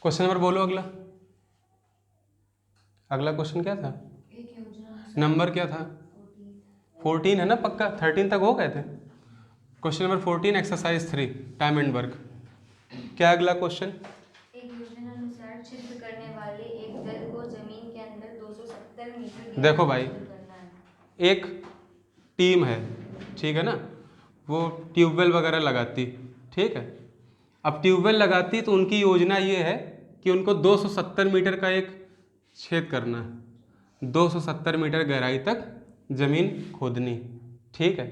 Question number बोलो अगला। अगला क्वेश्चन क्या था? नंबर क्या था? 14 है ना पक्का? 13 तक हो गए थे। Question number 14 exercise 3 time and work. क्या अगला क्वेश्चन? एक योजनानुसार छिद्र करने वाले एक दल को जमीन के अंदर 270 मीटर देखो गहराई भाई, छिद्र करना है। एक टीम है, ठीक है ना, वो ट्यूबवेल वगैरह लगाती, ठीक है। अब ट्यूबवेल लगाती तो उनकी योजना ये है कि उनको 270 मीटर का एक छेद करना है, 270 मीटर गहराई तक जमीन खोदनी, ठीक है।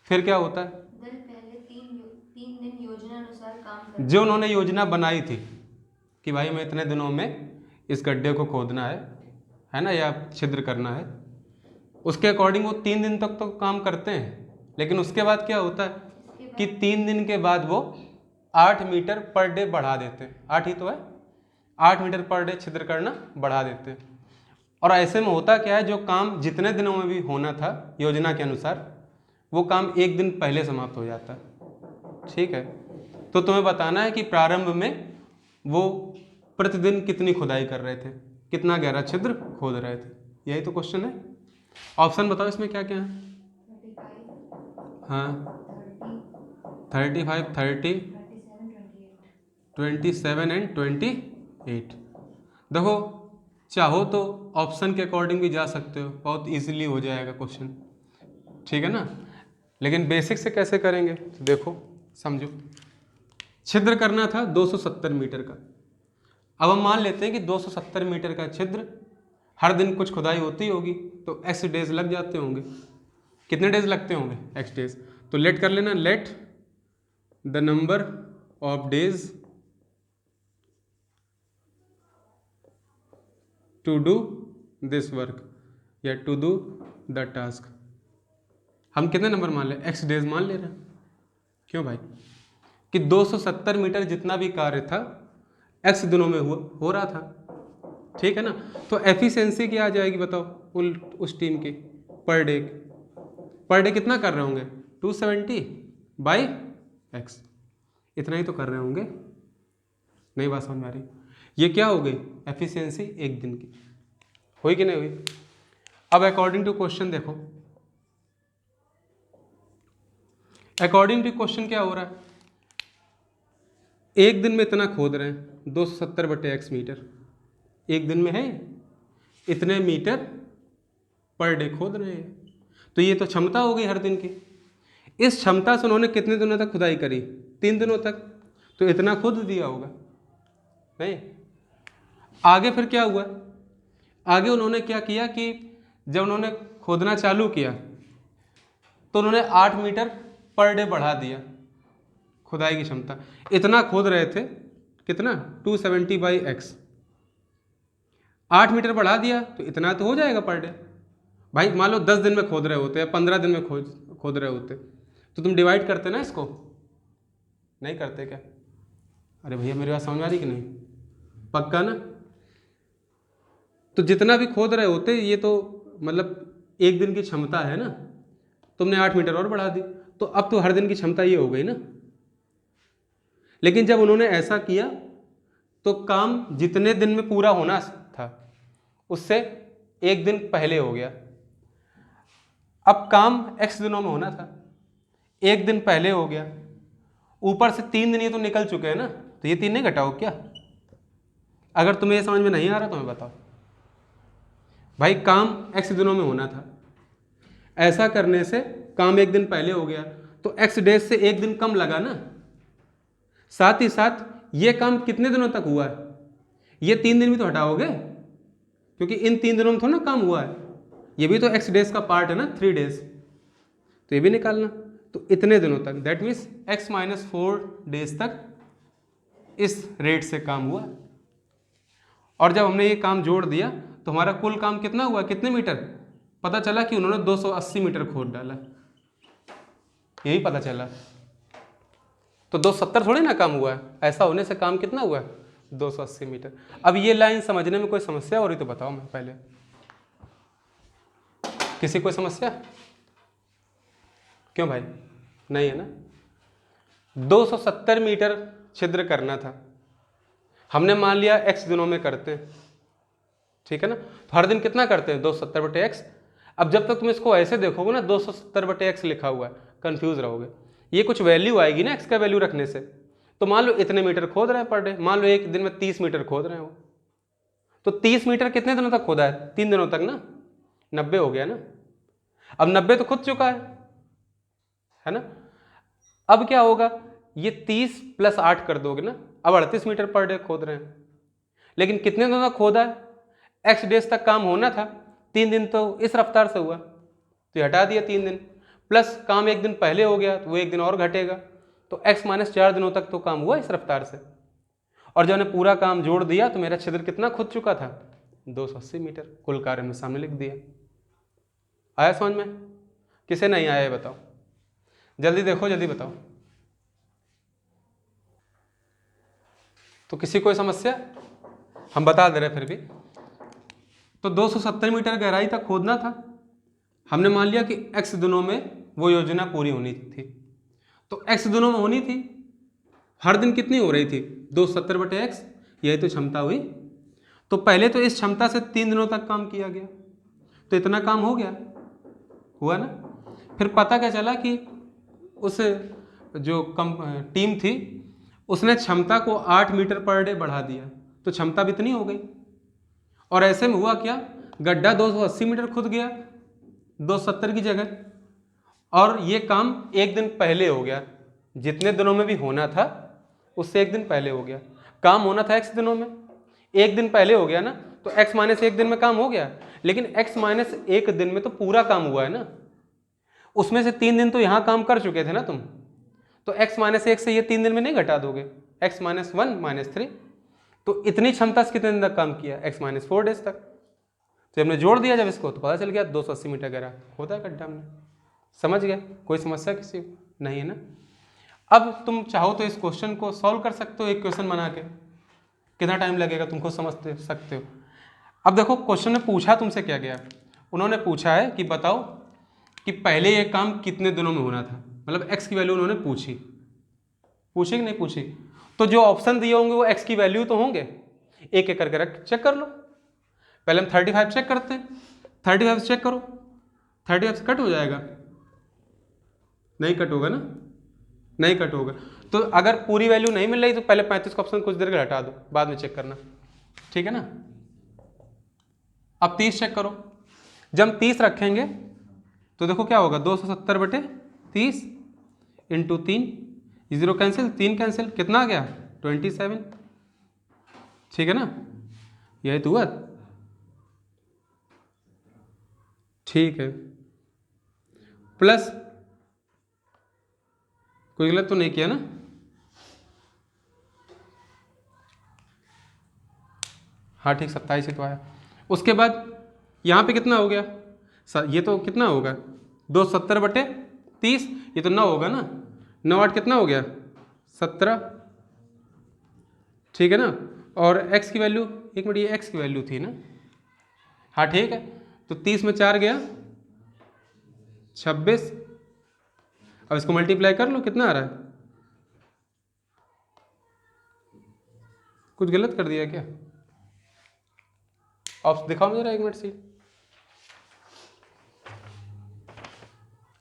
फिर क्या होता है? दल पहले तीन दिन योजनानुसार काम करता जो उन्होंने योजना बनाई थी कि भाई मैं इतने दिनों में इस गड्ढे को खोदना है ना, या छिद्र करना है, उसके अकॉर्डिंग वो 3 दिन तक तो काम करते हैं। लेकिन उसके बाद क्या होता है कि 3 दिन के बाद वो 8 मीटर पर डे बढ़ा देते हैं। 8 ही तो है, 8 मीटर पर डे छिद्र करना बढ़ा देते हैं। और ऐसे में होता क्या है, जो काम जितने दिनों में भी होना था योजना के अनुसार, वो काम एक दिन पहले समाप्त हो जाता है, ठीक है। तो तुम्हें बताना है कि प्रारंभ में वो प्रतिदिन कितनी खुदाई कर रहे थे, कितना गहरा छिद्र खोद रहे थे। यही तो क्वेश्चन है। ऑप्शन बताओ इसमें क्या क्या है? 35, हाँ, 30, 35, 30, 27 एंड 28। देखो, चाहो तो ऑप्शन के अकॉर्डिंग भी जा सकते हो, बहुत इजीली हो जाएगा क्वेश्चन, ठीक है ना। लेकिन बेसिक से कैसे करेंगे तो देखो, समझो। छिद्र करना था 270 मीटर का। अब हम मान लेते हैं कि 270 मीटर का छिद्र, हर दिन कुछ खुदाई होती होगी, तो एक्स डेज लग जाते होंगे। कितने डेज लगते होंगे? X days. तो लेट कर लेना, let the number of days to do this work या टू डू द टास्क। हम कितने नंबर मान ले? एक्स डेज मान ले रहे हैं। क्यों भाई? कि 270 मीटर जितना भी कार्य था एक्स दिनों में हो रहा था, ठीक है ना। तो एफिशिएंसी क्या आ जाएगी बताओ उस टीम की? पर डे कितना कर रहे होंगे? 270 बाई एक्स, इतना ही तो कर रहे होंगे। नहीं बात समझ में आ रही? ये क्या हो गई? एफिशिएंसी एक दिन की। हुई कि नहीं हुई? अब अकॉर्डिंग टू क्वेश्चन देखो, अकॉर्डिंग टू क्वेश्चन क्या हो रहा है, एक दिन में इतना खोद रहे हैं, 270/x मीटर एक दिन में है, इतने मीटर पर डे खोद रहे हैं। तो ये तो क्षमता हो गई हर दिन की। इस क्षमता से उन्होंने कितने दिनों तक खुदाई करी? 3 दिनों तक। तो इतना खुद दिया होगा नहीं। आगे फिर क्या हुआ? आगे उन्होंने क्या किया कि जब उन्होंने खोदना चालू किया तो उन्होंने 8 मीटर पर डे बढ़ा दिया खुदाई की क्षमता। इतना खोद रहे थे, कितना? 270/x। 8 मीटर बढ़ा दिया तो इतना तो हो जाएगा पर डे। भाई मान लो 10 दिन में खोद रहे होते या 15 दिन में खोद रहे होते, तो तुम डिवाइड करते ना इसको? नहीं करते क्या? अरे भैया मेरी बात समझ आ रही कि नहीं? पक्का ना? तो जितना भी खोद रहे होते, ये तो मतलब एक दिन की क्षमता है ना, तुमने 8 मीटर और बढ़ा दी, तो अब तो हर दिन की क्षमता ये हो गई ना। लेकिन जब उन्होंने ऐसा किया तो काम जितने दिन में पूरा होना था उससे एक दिन पहले हो गया। अब काम x दिनों में होना था, एक दिन पहले हो गया। ऊपर से 3 दिन ये तो निकल चुके हैं ना, तो ये 3 नहीं घटाओ क्या? अगर तुम्हें ये समझ में नहीं आ रहा तो मैं बताओ। भाई काम x दिनों में होना था, ऐसा करने से काम एक दिन पहले हो गया, तो x डेज से एक दिन कम लगा ना। साथ ही साथ ये काम कितने दिनों तक हुआ है? ये 3 दिन भी तो हटाओगे, क्योंकि इन 3 दिनों में थोड़ा ना काम हुआ है, ये भी तो x डेज का पार्ट है ना, 3 डेज, तो ये भी निकालना। तो इतने दिनों तक, दैट मीन्स x-4 डेज तक इस रेट से काम हुआ। और जब हमने ये काम जोड़ दिया तो हमारा कुल काम कितना हुआ? कितने मीटर? पता चला कि उन्होंने 280 मीटर खोद डाला, यही पता चला। तो 270 थोड़ी ना काम हुआ है, ऐसा होने से काम कितना हुआ है? 280 मीटर। अब ये लाइन समझने में कोई समस्या हो रही तो बताओ। मैं पहले, किसी कोई समस्या? क्यों भाई? नहीं है ना? 270 मीटर छिद्र करना था, हमने मान लिया x दिनों में करते हैं, ठीक है ना, तो हर दिन कितना करते हैं 270/x। अब जब तक तुम इसको ऐसे देखोगे ना 270/x लिखा हुआ है, कंफ्यूज रहोगे। ये कुछ वैल्यू आएगी ना x का वैल्यू रखने से। तो मान लो इतने मीटर खोद रहे हैं पर डे, मान लो एक दिन में 30 मीटर खोद रहे हैं वो, तो 30 मीटर कितने दिनों तक खोदा है, 3 दिनों तक ना, 90 हो गया ना। अब 90 तो खुद चुका है ना। अब क्या होगा, ये 30 + 8 कर दोगे ना, अब 38 मीटर पर डे खोद रहे हैं। लेकिन कितने दिनों तक खोदा है, x डेज तक काम होना था, 3 दिन तो इस रफ्तार से हुआ, तो ये हटा दिया 3 दिन, प्लस काम 1 दिन पहले हो गया तो वो 1 दिन और घटेगा, तो x - 4 दिनों तक तो काम हुआ इस रफ्तार से। और जब मैंने पूरा काम जोड़ दिया तो मेरा छिद्र कितना खुद चुका था, 280 मीटर। कुल कार्य में सामने लिख दिया। आया समझ में? किसे नहीं आया बताओ, जल्दी देखो, जल्दी बताओ। तो किसी कोई समस्या? हम बता दे रहे फिर भी। तो 270 मीटर गहराई तक खोदना था। हमने मान लिया कि x दिनों में वो योजना पूरी होनी थी, तो x दिनों में होनी थी। हर दिन कितनी हो रही थी, 270/x, यही तो क्षमता हुई। तो पहले तो इस क्षमता से 3 दिनों तक काम किया गया, तो इतना काम हो गया, हुआ ना। फिर पता क्या चला कि उस जो टीम थी उसने क्षमता को 8 मीटर पर डे बढ़ा दिया, तो क्षमता भी इतनी हो गई। और ऐसे में हुआ क्या, गड्ढा 280 मीटर खुद गया 270 की जगह, और ये काम 1 दिन पहले हो गया, जितने दिनों में भी होना था उससे 1 दिन पहले हो गया। काम होना था x दिनों में, 1 दिन पहले हो गया ना, तो x - 1 दिन में काम हो गया। लेकिन x - 1 दिन में तो पूरा काम हुआ है ना, उसमें से 3 दिन तो यहाँ काम कर चुके थे ना तुम, तो x - 1 से ये 3 दिन में नहीं घटा दोगे, x - 1 - 3, तो इतनी क्षमता से कितने दिन तक काम किया, x - 4 डेज तक। तो हमने जोड़ दिया जब इसको तो पता चल गया 280 मीटर गहरा खोदा गड्ढा हमने। समझ गए? कोई समस्या किसी को नहीं है ना। अब तुम चाहो तो इस क्वेश्चन को सॉल्व कर सकते हो, एक क्वेश्चन बना के। कितना टाइम लगेगा तुमको समझ सकते हो। अब देखो क्वेश्चन ने पूछा तुमसे क्या गया, उन्होंने पूछा है कि बताओ कि पहले ये काम कितने दिनों में होना था, मतलब x की वैल्यू उन्होंने पूछी कि नहीं पूछी। तो जो ऑप्शन दिए होंगे वो x की वैल्यू तो होंगे, एक एक करके रख चेक कर लो। पहले हम 35 चेक करते हैं, 35 से चेक करो, 35 से कट हो जाएगा, नहीं कट होगा ना, नहीं कट होगा। तो अगर पूरी वैल्यू नहीं मिल रही तो पहले 35 का ऑप्शन कुछ देर के हटा दो, बाद में चेक करना, ठीक है ना। अब 30 चेक करो, जब हम 30 रखेंगे तो देखो क्या होगा, 270/30 × 3, 0 कैंसिल, 3 कैंसिल, कितना आ गया 27, ठीक है ना, यही तो हुआ, ठीक है। प्लस कोई गलत तो नहीं किया ना, हाँ ठीक 27 ही तो आया। उसके बाद यहाँ पे कितना हो गया, ये तो कितना होगा 270/30, ये तो 9 होगा ना, 9 8 कितना हो गया 17, ठीक है ना। और x की वैल्यू, एक मिनट, ये x की वैल्यू थी ना, हाँ ठीक है। तो 30 में 4 गया 26, अब इसको मल्टीप्लाई कर लो, कितना आ रहा है, कुछ गलत कर दिया क्या, ऑप्शन दिखाओ मुझे 1 मिनट से।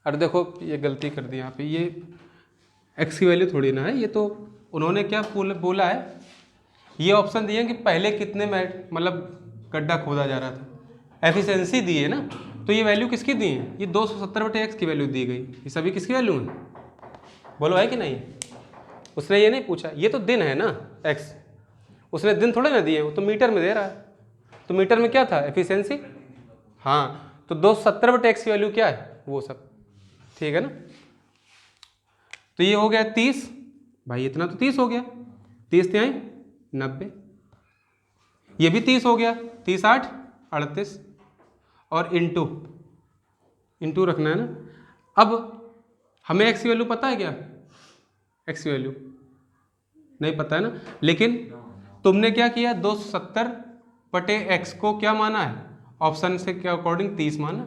अरे देखो ये गलती कर दी यहाँ पे, ये x की वैल्यू थोड़ी ना है, ये तो उन्होंने क्या बोला है, ये ऑप्शन दिए कि पहले कितने में मतलब गड्ढा खोदा जा रहा था, एफिशिएंसी दी है ना, तो ये वैल्यू किसकी दी है, ये 270/x की वैल्यू दी गई, ये सभी किसकी वैल्यू है, बोलो है कि नहीं। उसने ये नहीं पूछा, ये तो दिन है ना x, उसने दिन थोड़े ना दिए, वो तो मीटर में दे रहा है, तो मीटर में क्या था एफिशिएंसी, हाँ, तो 270/x की वैल्यू क्या है वो सब, ठीक है ना। तो ये हो गया 30, भाई इतना तो 30 हो गया, 30 × 3 = 90, ये भी 30 हो गया, 30 8 38, और इंटू रखना है ना। अब हमें x की वैल्यू पता है क्या, x की वैल्यू नहीं पता है ना, लेकिन तुमने क्या किया 270/x को क्या माना है, ऑप्शन से क्या अकॉर्डिंग 30 माना,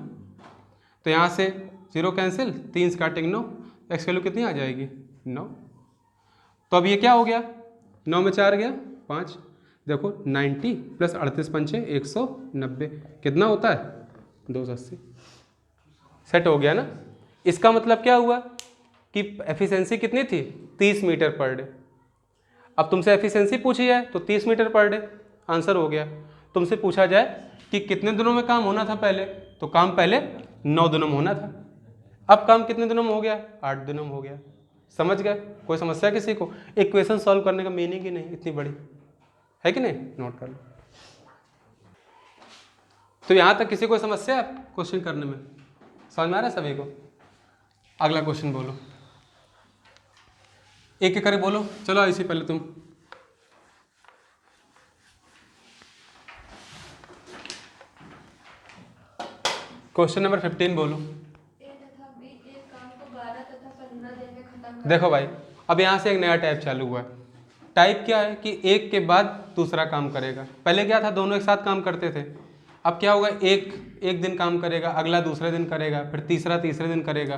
तो यहाँ से 0 कैंसिल, 3 से काटेंगे 9, x वैल्यू कितनी आ जाएगी 9। तो अब ये क्या हो गया, 9 में 4 गया 5, देखो 90 प्लस 38 पंचे 190 कितना होता है 280। सेट हो गया ना। इसका मतलब क्या हुआ कि एफिशिएंसी कितनी थी 30 मीटर पर डे। अब तुमसे एफिशिएंसी पूछी जाए तो 30 मीटर पर डे आंसर हो गया। तुमसे पूछा जाए कि कितने दिनों में काम होना था पहले, तो काम पहले 9 दिनों में होना था। अब काम कितने दिनों में हो गया 8 दिनों में हो गया। समझ गए? कोई समस्या किसी को? इक्वेशन सॉल्व करने का मीनिंग ही नहीं इतनी बड़ी है कि नहीं, नोट कर लो। तो यहां तक किसी को समस्या क्वेश्चन करने में? समझ में आ रहा है सभी को? अगला क्वेश्चन बोलो, एक एक करके बोलो। चलो ऐसे पहले तुम क्वेश्चन नंबर 15 बोलो। ए तथा बी एक काम को 12 तथा 15 दिन में खत्म कर देखो भाई, अब यहाँ से एक नया टाइप चालू हुआ है। टाइप क्या है कि एक के बाद दूसरा काम करेगा। पहले क्या था, दोनों एक साथ काम करते थे। अब क्या होगा, एक दिन काम करेगा, अगला दूसरे दिन करेगा, फिर तीसरा तीसरे दिन करेगा।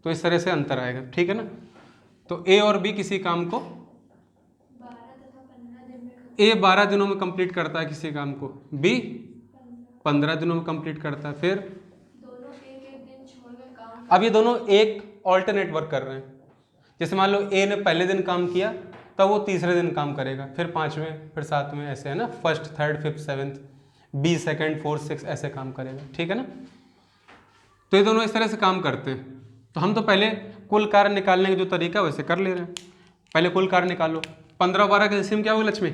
तो इस तरह से अंतर आएगा, ठीक है ना। तो ए और बी किसी काम को 12 तथा 15 दिन में ए 12 दिनों में कंप्लीट करता है किसी काम को, बी 15 दिनों में कंप्लीट करता है। फिर दोनों एक एक दिन छोड़कर काम अब ये दोनों एक ऑल्टरनेट वर्क कर रहे हैं। जैसे मान लो ए ने पहले दिन काम किया, तब वो तीसरे दिन काम करेगा, फिर 5वें, फिर 7वें, ऐसे है ना, first, third, fifth, seventh, B second, fourth, six, ऐसे काम करेगा, ठीक है ना। तो ये दोनों इस तरह से काम करते हैं। तो हम तो पहले कुल कार्य निकालने का जो तरीका है वैसे कर ले रहे हैं। पहले कुल कार्य निकालो। 15 12 का एलसीएम क्या होगा लक्ष्मी?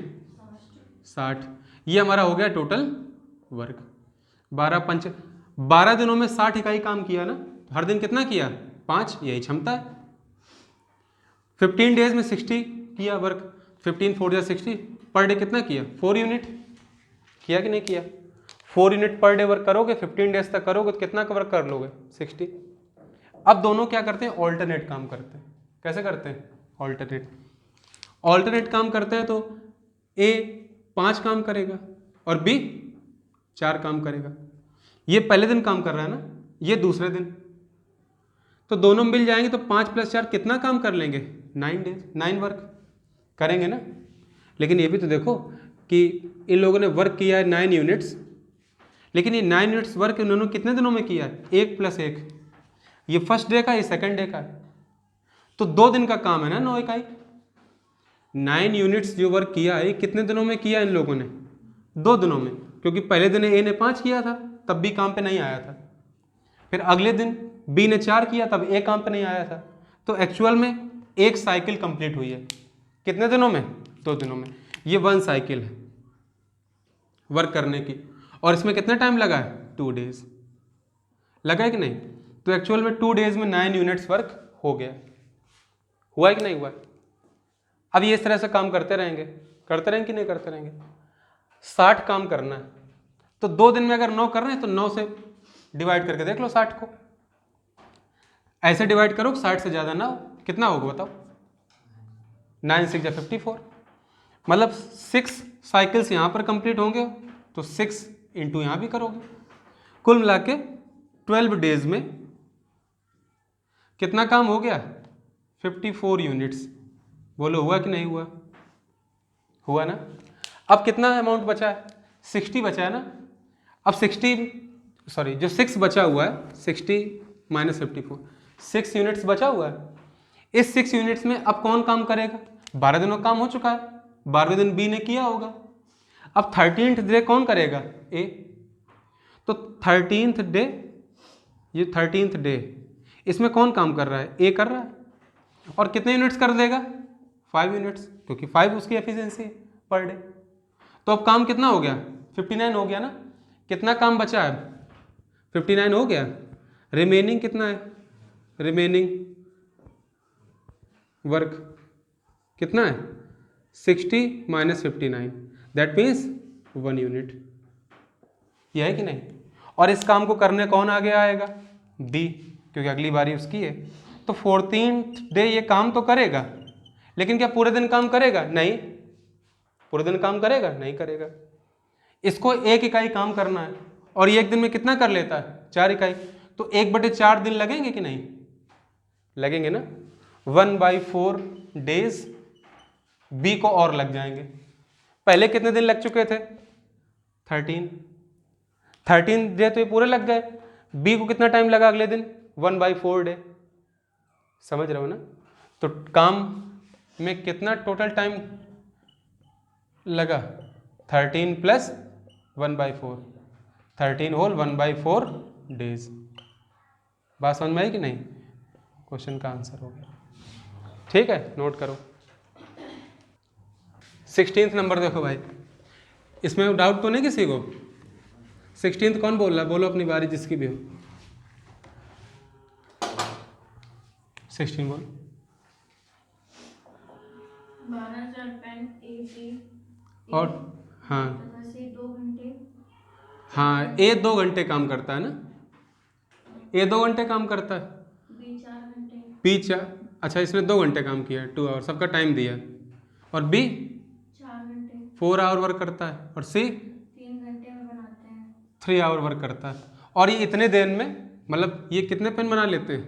60। ये हमारा हो गया टोटल वर्क। 12 पंच 12 दिनों में 60 इकाई काम किया ना। हर दिन कितना किया? 5, यही क्षमता है। 15 डेज में 60 किया वर्क। 15 4 या 60 पर डे कितना किया? 4 यूनिट किया कि नहीं किया? 4 यूनिट पर डे वर्क करोगे, 15 डेज तक करोगे तो कितना का वर्क कर लोगे? 60। अब दोनों क्या करते हैं? ऑल्टरनेट काम करते हैं। कैसे करते हैं? ऑल्टरनेट काम करते हैं। तो ए 5 काम करेगा और बी 4 काम करेगा। ये पहले दिन काम कर रहा है ना, ये दूसरे दिन। तो दोनों मिल जाएंगे तो 5 + 4 कितना काम कर लेंगे? 9 डेज, 9 वर्क करेंगे ना। लेकिन ये भी तो देखो कि इन लोगों ने वर्क किया है 9 यूनिट्स, लेकिन ये 9 यूनिट्स वर्क इन्होंने कितने दिनों में किया है? 1 + 1। ये फर्स्ट डे का, ये सेकंड डे का है। तो 2 दिन का काम है ना 9 इकाई। 9 यूनिट्स जो वर्क किया है, कितने दिनों में किया इन लोगों ने? 2 दिनों में, क्योंकि पहले दिन ए ने 5 किया था, तब भी काम पे नहीं आया था। फिर अगले दिन बी ने 4 किया, तब ए काम पे नहीं आया था। तो एक्चुअल में एक साइकिल कंप्लीट हुई है। कितने दिनों में? 2 दिनों में। ये 1 साइकिल है वर्क करने की। और इसमें कितना टाइम लगा है? 2 डेज लगा है कि नहीं? तो एक्चुअल में 2 डेज में 9 यूनिट्स वर्क हो गया। हुआ है कि नहीं हुआ? अब ये इस तरह से काम करते रहेंगे कि नहीं करते रहेंगे? 60 काम करना है, तो 2 दिन में अगर 9 कर रहे हैं तो 9 से डिवाइड करके देख लो 60 को। ऐसे डिवाइड करो 60 से ज़्यादा ना हो, कितना होगा बताओ? 9 6 या 54, मतलब 6 साइकिल्स यहाँ पर कंप्लीट होंगे, तो 6 इंटू यहाँ भी करोगे। कुल मिला के 12 डेज में कितना काम हो गया? 54 यूनिट्स। बोलो हुआ कि नहीं हुआ? हुआ ना। अब कितना अमाउंट बचा है? 60 बचा है ना। अब 6 बचा हुआ है, 60 - 54, 6 यूनिट्स बचा हुआ है। इस 6 यूनिट्स में अब कौन काम करेगा? 12 दिनों काम हो चुका है, 12वें दिन बी ने किया होगा। अब 13th डे कौन करेगा? ए। तो 13th डे, ये 13th डे, इसमें कौन काम कर रहा है? ए कर रहा है। और कितने यूनिट्स कर देगा? 5 यूनिट्स, क्योंकि 5 उसकी एफिशिएंसी है पर डे। तो अब काम कितना हो गया? 59 हो गया ना। कितना काम बचा है? 59 हो गया। रिमेनिंग कितना है? रिमेनिंग वर्क कितना है? 60 - 59, दैट मीन्स 1 यूनिट। यह है कि नहीं? और इस काम को करने कौन आगे आएगा? बी, क्योंकि अगली बारी उसकी है। तो 14th डे ये काम तो करेगा, लेकिन क्या पूरे दिन काम करेगा? नहीं। पूरे दिन काम करेगा? नहीं करेगा। इसको 1 इकाई काम करना है, और ये एक दिन में कितना कर लेता है? 4 इकाई। तो 1/4 दिन लगेंगे कि नहीं? लगेंगे ना। 1/4 डेज बी को और लग जाएंगे। पहले कितने दिन लग चुके थे? 13 डे तो ये पूरे लग गए। बी को कितना टाइम लगा अगले दिन? 1/4 डे। समझ रहे हो ना? तो काम में कितना टोटल टाइम लगा? 13 + 1/4, 13 होल 1/4 डेज। बात समझ में आई कि नहीं? क्वेश्चन का आंसर हो गया। ठीक है, नोट करो। 16th नंबर देखो भाई, इसमें डाउट तो नहीं किसी को? 16th कौन बोल रहा है? बोलो अपनी बारी जिसकी भी हो। 16 बोल। 12,000 पेन A और हाँ 2 घंटे। हाँ, ए 2 घंटे काम करता है ना? ए 2 घंटे काम करता है। B 4 घंटे। बी 4, अच्छा इसने 2 घंटे काम किया है, 2 आवर, सबका टाइम दिया। और बी 4 घंटे। 4 आवर वर्क करता है। और सी 3 घंटे में बनाते हैं। 3 आवर वर्क करता है। और ये इतने दिन में, मतलब ये कितने पेन बना लेते हैं?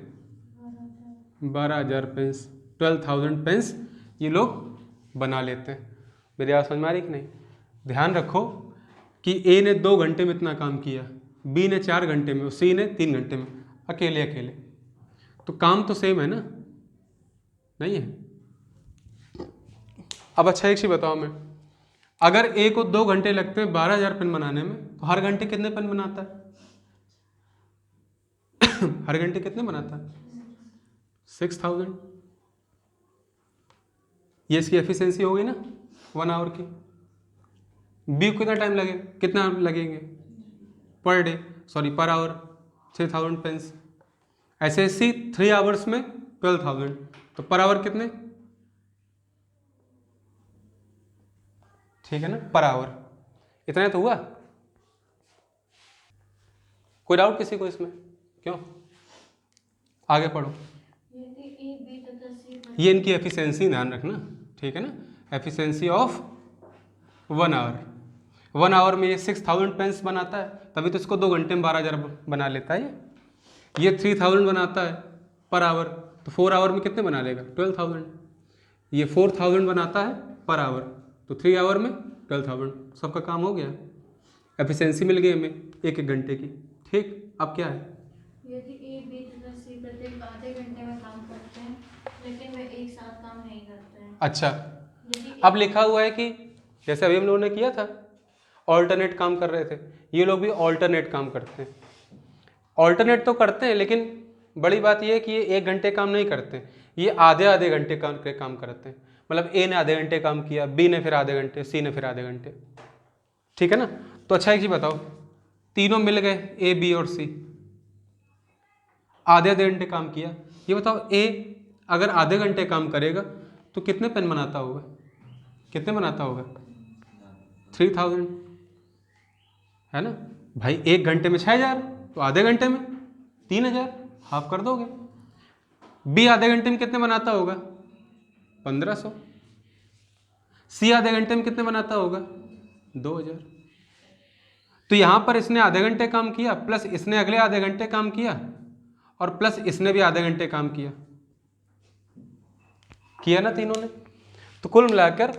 12,000 पेन्स, 12,000 पेन्स ये लोग बना लेते हैं। मेरी बात समझ में आ रही कि नहीं? ध्यान रखो कि ए ने 2 घंटे में इतना काम किया, बी ने 4 घंटे में, और सी ने 3 घंटे में, अकेले अकेले। तो काम तो सेम है ना? नहीं है? अब अच्छा एक चीज बताओ, मैं अगर ए को 2 घंटे लगते हैं 12,000 पेन बनाने में, तो हर घंटे कितने पेन बनाता है? हर घंटे कितने बनाता है? 6,000। ये इसकी एफिशिएंसी हो गई ना 1 आवर की। बी को कितना टाइम लगेगा? कितना लगेंगे per day, sorry per hour? 6,000 pence. ऐसे सी 3 आवर्स में 12,000, तो पर आवर कितने? ठीक है ना, पर आवर इतना तो हुआ। कोई डाउट किसी को इसमें? क्यों? आगे पढ़ो। ये इनकी एफिशिएंसी ध्यान रखना, ठीक है ना? Efficiency of 1 our. 1 आवर में ये 6,000 पेन्स बनाता है, तभी तो इसको 2 घंटे में 12,000 बना लेता है। ये 3,000 बनाता है पर आवर, तो 4 आवर में कितने बना लेगा? 12,000। ये 4,000 बनाता है पर आवर, तो 3 आवर में 12,000, सबका काम हो गया। एफिशिएंसी मिल गई हमें 1-1 घंटे की। ठीक, अब क्या है? यदि ए बी तथा सी प्रत्येक आधे घंटे में काम करते हैं, लेकिन वे एक साथ काम नहीं करते हैं। अच्छा, अब लिखा हुआ है कि जैसे अभी हम लोगों ने किया था, ऑल्टरनेट काम कर रहे थे, ये लोग भी ऑल्टरनेट काम करते हैं। ऑल्टरनेट तो करते हैं, लेकिन बड़ी बात यह है कि ये 1 घंटे काम नहीं करते, ये आधे घंटे काम करते हैं। मतलब ए ने आधे घंटे काम किया, बी ने फिर आधे घंटे, सी ने फिर आधे घंटे। ठीक है ना? तो अच्छा एक चीज बताओ, तीनों मिल गए, ए बी और सी, आधे घंटे काम किया। ये बताओ ए अगर आधे घंटे काम करेगा तो कितने पेन बनाता होगा? कितने बनाता होगा? 3,000, है ना भाई? 1 घंटे में 6,000, तो आधे घंटे में 3,000, हाफ कर दोगे। बी आधे घंटे में कितने बनाता होगा? 1,500। सी आधे घंटे में कितने बनाता होगा? 2,000। तो यहां पर इसने आधे घंटे काम किया, प्लस इसने अगले आधे घंटे काम किया, और प्लस इसने भी आधे घंटे काम किया ना तीनों ने। तो कुल मिलाकर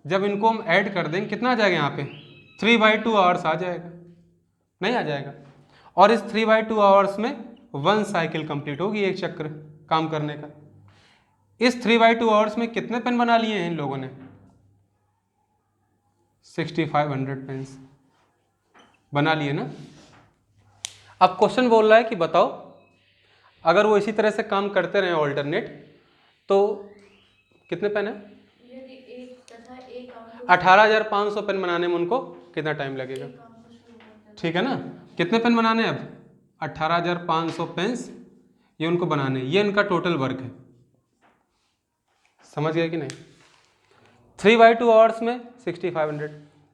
जब इनको हम ऐड कर देंगे, कितना आ जाएगा यहाँ पे? 3/2 आवर्स आ जाएगा, नहीं आ जाएगा? और इस 3/2 आवर्स में 1 साइकिल कंप्लीट होगी, एक चक्र काम करने का। इस 3/2 आवर्स में कितने पेन बना लिए हैं इन लोगों ने? 6,500 पेन्स बना लिए ना। अब क्वेश्चन बोल रहा है कि बताओ, अगर वो इसी तरह से काम करते रहे ऑल्टरनेट, तो कितने पेन है? 18,500 पेन बनाने में उनको कितना टाइम लगेगा? ठीक है ना? कितने पेन बनाने हैं अब? 18,500 पेन्स ये उनको बनाने, ये इनका टोटल वर्क है। समझ गए कि नहीं? 3/2 आवर्स में 6,500।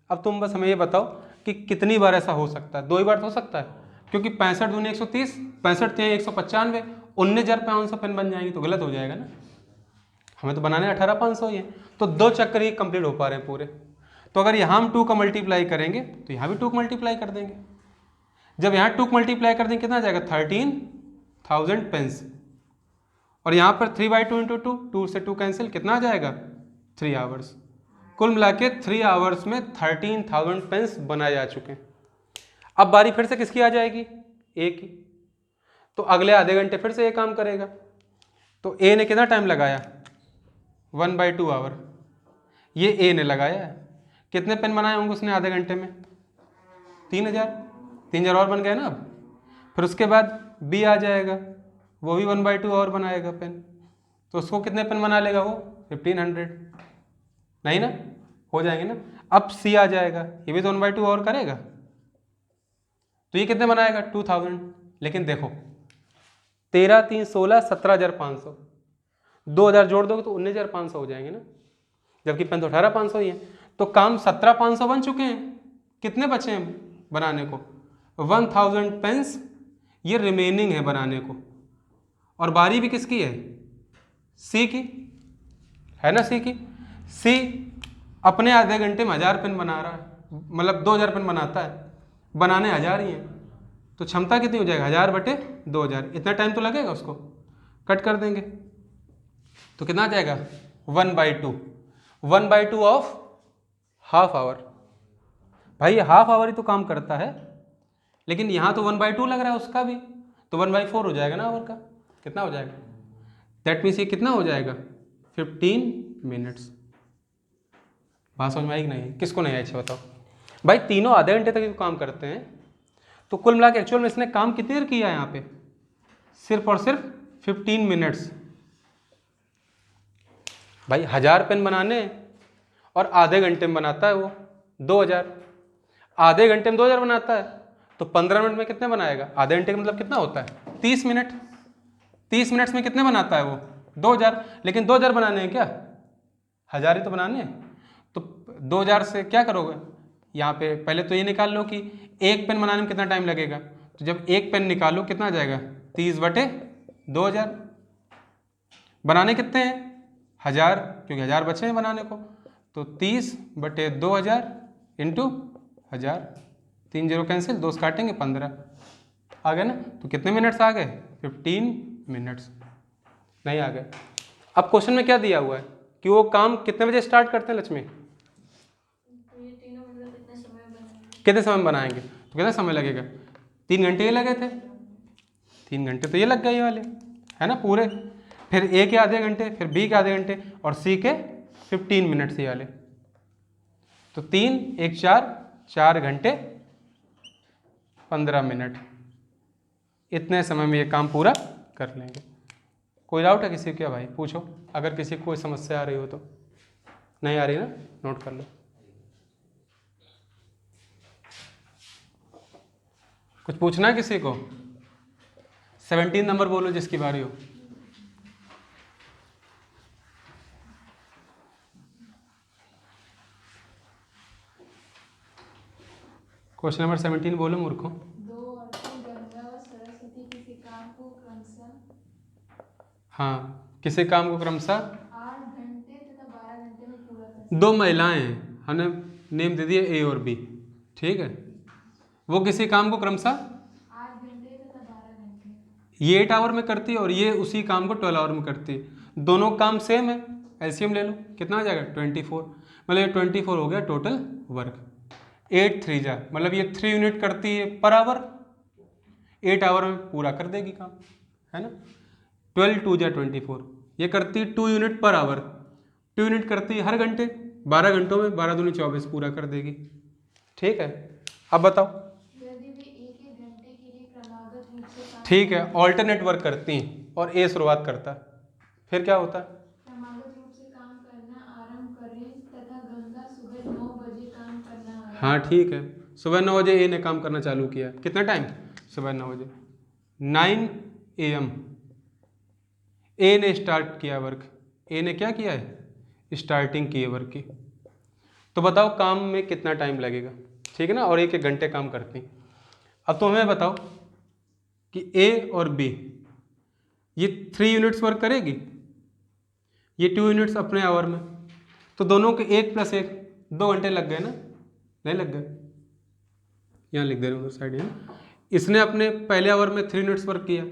अब तुम बस हमें ये बताओ कि कितनी बार ऐसा हो सकता है? 2 ही बार तो हो सकता है, क्योंकि 65 दूनी 130, 65 3 195, 19,500 पेन बन जाएंगे, तो गलत हो जाएगा ना। हमें तो बनाने 18,500 ही है, तो 2 चक्कर ही कंप्लीट हो पा रहे हैं पूरे। तो अगर यहाँ हम 2 का मल्टीप्लाई करेंगे तो यहाँ भी 2 का मल्टीप्लाई कर देंगे। जब यहाँ 2 का मल्टीप्लाई कर देंगे कितना आ जाएगा? 13,000 पेन्स। और यहाँ पर 3/2 × 2, 2 से 2 कैंसिल, कितना आ जाएगा? 3 आवर्स। कुल मिला के 3 आवर्स में 13,000 पेन्स बनाए जा चुके हैं। अब बारी फिर से किसकी आ जाएगी? ए की। तो अगले आधे घंटे फिर से ये काम करेगा। तो ए ने कितना टाइम लगाया? 1/2 आवर। ये ए ने लगाया है। कितने पेन बनाए होंगे उसने आधे घंटे में? 3,000 और बन गए ना। अब फिर उसके बाद बी आ जाएगा, वो भी 1/2 आवर बनाएगा पेन। तो उसको कितने पेन बना लेगा वो? 1500। नहीं ना, हो जाएंगे ना। अब सी आ जाएगा, ये भी तो 1/2 आवर करेगा। तो ये कितने बनाएगा? 2000। लेकिन देखो 13, 3, 16, 17,500, 2000 जोड़ दोगे तो 19,500 हो जाएंगे ना, जबकि पेन तो 18,500 ही है। तो काम 17,500 बन चुके हैं। कितने बचे हैं बनाने को? 1000 पेन्स ये रिमेनिंग है बनाने को। और बारी भी किसकी है? सी की है ना। सी की। सी अपने आधे घंटे में 1000 पेन बना रहा है, मतलब 2000 पेन बनाता है, बनाने 1000 ही हैं। तो क्षमता कितनी हो जाएगा? 1000/2000। इतना टाइम तो लगेगा उसको। कट कर देंगे तो कितना आ जाएगा? 1/2। 1/2 ऑफ हाफ आवर। भाई हाफ आवर ही तो काम करता है, लेकिन यहाँ तो 1/2 लग रहा है उसका भी, तो 1/4 हो जाएगा ना आवर का। कितना हो जाएगा? दैट मीन्स ये कितना हो जाएगा? 15 मिनट्स। बात समझ में आई कि नहीं? किसको नहीं आई? अच्छा बताओ भाई। तीनों आधे घंटे तक काम करते हैं, तो कुल मिला के एक्चुअल में इसने काम कितनी देर किया है यहाँ पे? सिर्फ और सिर्फ 15 मिनट्स। भाई 1000 पेन बनाने और आधे घंटे में बनाता है वो 2000। आधे घंटे में 2000 बनाता है, तो 15 मिनट में कितने बनाएगा? आधे घंटे का मतलब कितना होता है? 30 मिनट। 30 मिनट्स में कितने बनाता है वो? 2000। लेकिन 2000 बनाने हैं क्या? 1000 ही तो बनाने हैं। तो 2000 से क्या करोगे? यहाँ पे पहले तो ये निकाल लो कि एक पेन बनाने में कितना टाइम लगेगा। तो जब एक पेन निकालो कितना आ जाएगा? 30/2000। बनाने कितने हैं? 1000, क्योंकि 1000 बचे हैं बनाने को। तो 30/2000 इंटू 1000। 3 0 कैंसिल, 2 काटेंगे 15 आ गए ना। तो कितने मिनट्स आ गए? 15 मिनट्स। नहीं आ गए। अब क्वेश्चन में क्या दिया हुआ है कि वो काम कितने बजे स्टार्ट करते हैं लक्ष्मी? तो ये तीनों मतलब कितने समय में बनेंगे? कितने समय में बनाएंगे? तो कितना समय लगेगा? 3 घंटे ये लगे थे। 3 घंटे तो ये लग गए ये वाले, है ना पूरे। फिर ए के आधे घंटे, फिर बी के आधे घंटे, और सी के 15 मिनट्स ये वाले। तो 3 1 4 घंटे 15 मिनट। इतने समय में ये काम पूरा कर लेंगे। कोई डाउट है किसी को? क्या भाई पूछो, अगर किसी को कोई समस्या आ रही हो तो। नहीं आ रही ना, नोट कर लो। कुछ पूछना है किसी को? 17 नंबर बोलो जिसकी बारी हो। क्वेश्चन नंबर 17 बोलो मूर्खों। दो औरतें गंगा व सरस्वती किसी काम को क्रमशः हाँ, किसी काम को क्रमशः 8 घंटे तथा 12 घंटे में पूरा कर 2 महिलाएं हैं, हमने नेम दे दिए ए और बी, ठीक है। वो किसी काम को क्रमशः 8 घंटे तथा 12 घंटे। ये 8 आवर में करती है और ये उसी काम को 12 आवर में करती है। दोनों काम सेम है, एलसीएम ले लो, कितना आ जाएगा? 24। मतलब ये 24 हो गया टोटल वर्क। 8 3 जा, मतलब ये 3 यूनिट करती है पर आवर, 8 आवर में पूरा कर देगी काम, है ना। 12 2 जा 24, ये करती है 2 यूनिट पर आवर। 2 यूनिट करती है हर घंटे, 12 घंटों में 12 दूनी 24 पूरा कर देगी, ठीक है। अब बताओ। यदि वे एक घंटे के लिए क्रमागत रूप से काम ठीक है, ऑल्टरनेट वर्क करती हैं और ए शुरुआत करता है, फिर क्या होता है? क्रमागत रूप से काम करना आरंभ करें तथा गंगा सुबह 9 बजे काम करना आरंभ। हाँ ठीक है, सुबह 9 बजे ए ने काम करना चालू किया। कितना टाइम? सुबह 9 बजे, 9 AM ए ने स्टार्ट किया वर्क। ए ने क्या किया है? स्टार्टिंग की है वर्क की। तो बताओ काम में कितना टाइम लगेगा, ठीक है ना। और 1 घंटे काम करती। अब तो हमें बताओ कि ए और बी ये 3 यूनिट्स वर्क करेगी, ये 2 यूनिट्स अपने आवर में, तो दोनों के 1 + 1 2 घंटे लग गए ना, नहीं लग गए? यहाँ लिख दे रहे हो साइड में। इसने अपने पहले आवर में 3 यूनिट्स वर्क किया,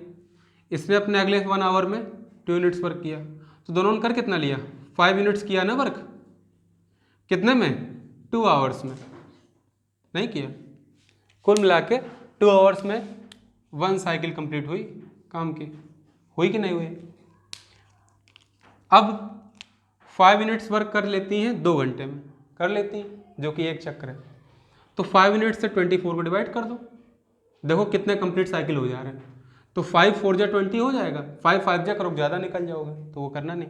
इसने अपने अगले 1 आवर में 2 यूनिट्स वर्क किया, तो दोनों ने कर कितना लिया? 5 यूनिट्स किया ना वर्क। कितने में? 2 आवर्स में। नहीं किया? कुल मिला के 2 आवर्स में 1 साइकिल कंप्लीट हुई काम की, हुई कि नहीं हुई? अब 5 मिनट्स वर्क कर लेती हैं 2 घंटे में, कर लेती हैं, जो कि एक चक्र है। तो 5 मिनट से 24 को डिवाइड कर दो, देखो कितने कंप्लीट साइकिल हो जा रहे हैं। तो 5 4 जा 20 हो जाएगा, 5 5 जा करो ज़्यादा निकल जाओगे, तो वो करना नहीं।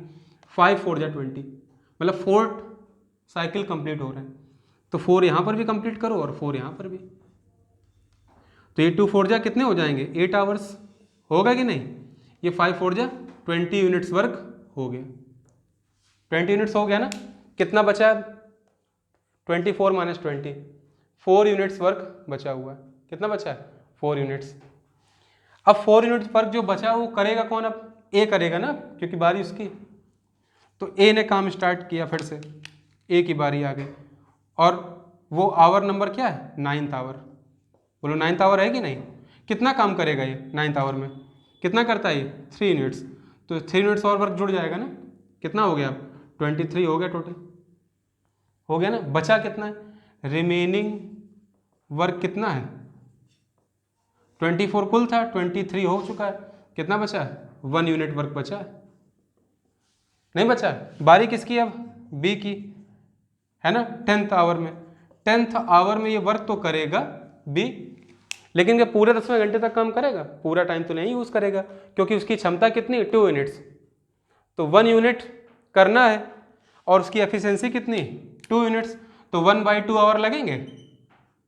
5 4 जा 20 मतलब 4 साइकिल कंप्लीट हो रहे हैं। तो 4 यहाँ पर भी कंप्लीट करो और 4 यहाँ पर भी, तो ये 2 4 जा कितने हो जाएंगे? 8 आवर्स होगा कि नहीं? ये 5 4 जा 20 यूनिट्स वर्क हो गया, 20 यूनिट्स हो गया ना। कितना बचा है? 24 माइनस 20, 4 यूनिट्स वर्क बचा हुआ है। कितना बचा है? 4 यूनिट्स। अब 4 यूनिट्स वर्क जो बचा वो करेगा कौन? अब ए करेगा ना, क्योंकि बारी उसकी। तो ए ने काम स्टार्ट किया, फिर से ए की बारी आ गई, और वो आवर नंबर क्या है? 9th our. बोलो 9th आवर है कि नहीं? कितना काम करेगा ये 9th आवर में? कितना करता है ये? 3 यूनिट्स। तो 3 यूनिट्स और वर्क जुड़ जाएगा ना। कितना हो गया? अब 23 हो गया टोटल, हो गया ना। बचा कितना है? रिमेनिंग वर्क कितना है? 24 कुल था, 23 हो चुका है। कितना बचा है? 1 यूनिट वर्क बचा है, नहीं बचा है? बारी किसकी अब? बी की, है ना। 10th आवर में, 10th आवर में ये वर्क तो करेगा बी, लेकिन क्या पूरे 10वें घंटे तक काम करेगा? पूरा टाइम तो नहीं यूज़ करेगा, क्योंकि उसकी क्षमता कितनी? 2 यूनिट्स। तो 1 यूनिट करना है और उसकी एफिशिएंसी कितनी? 2 यूनिट्स। तो 1/2 आवर लगेंगे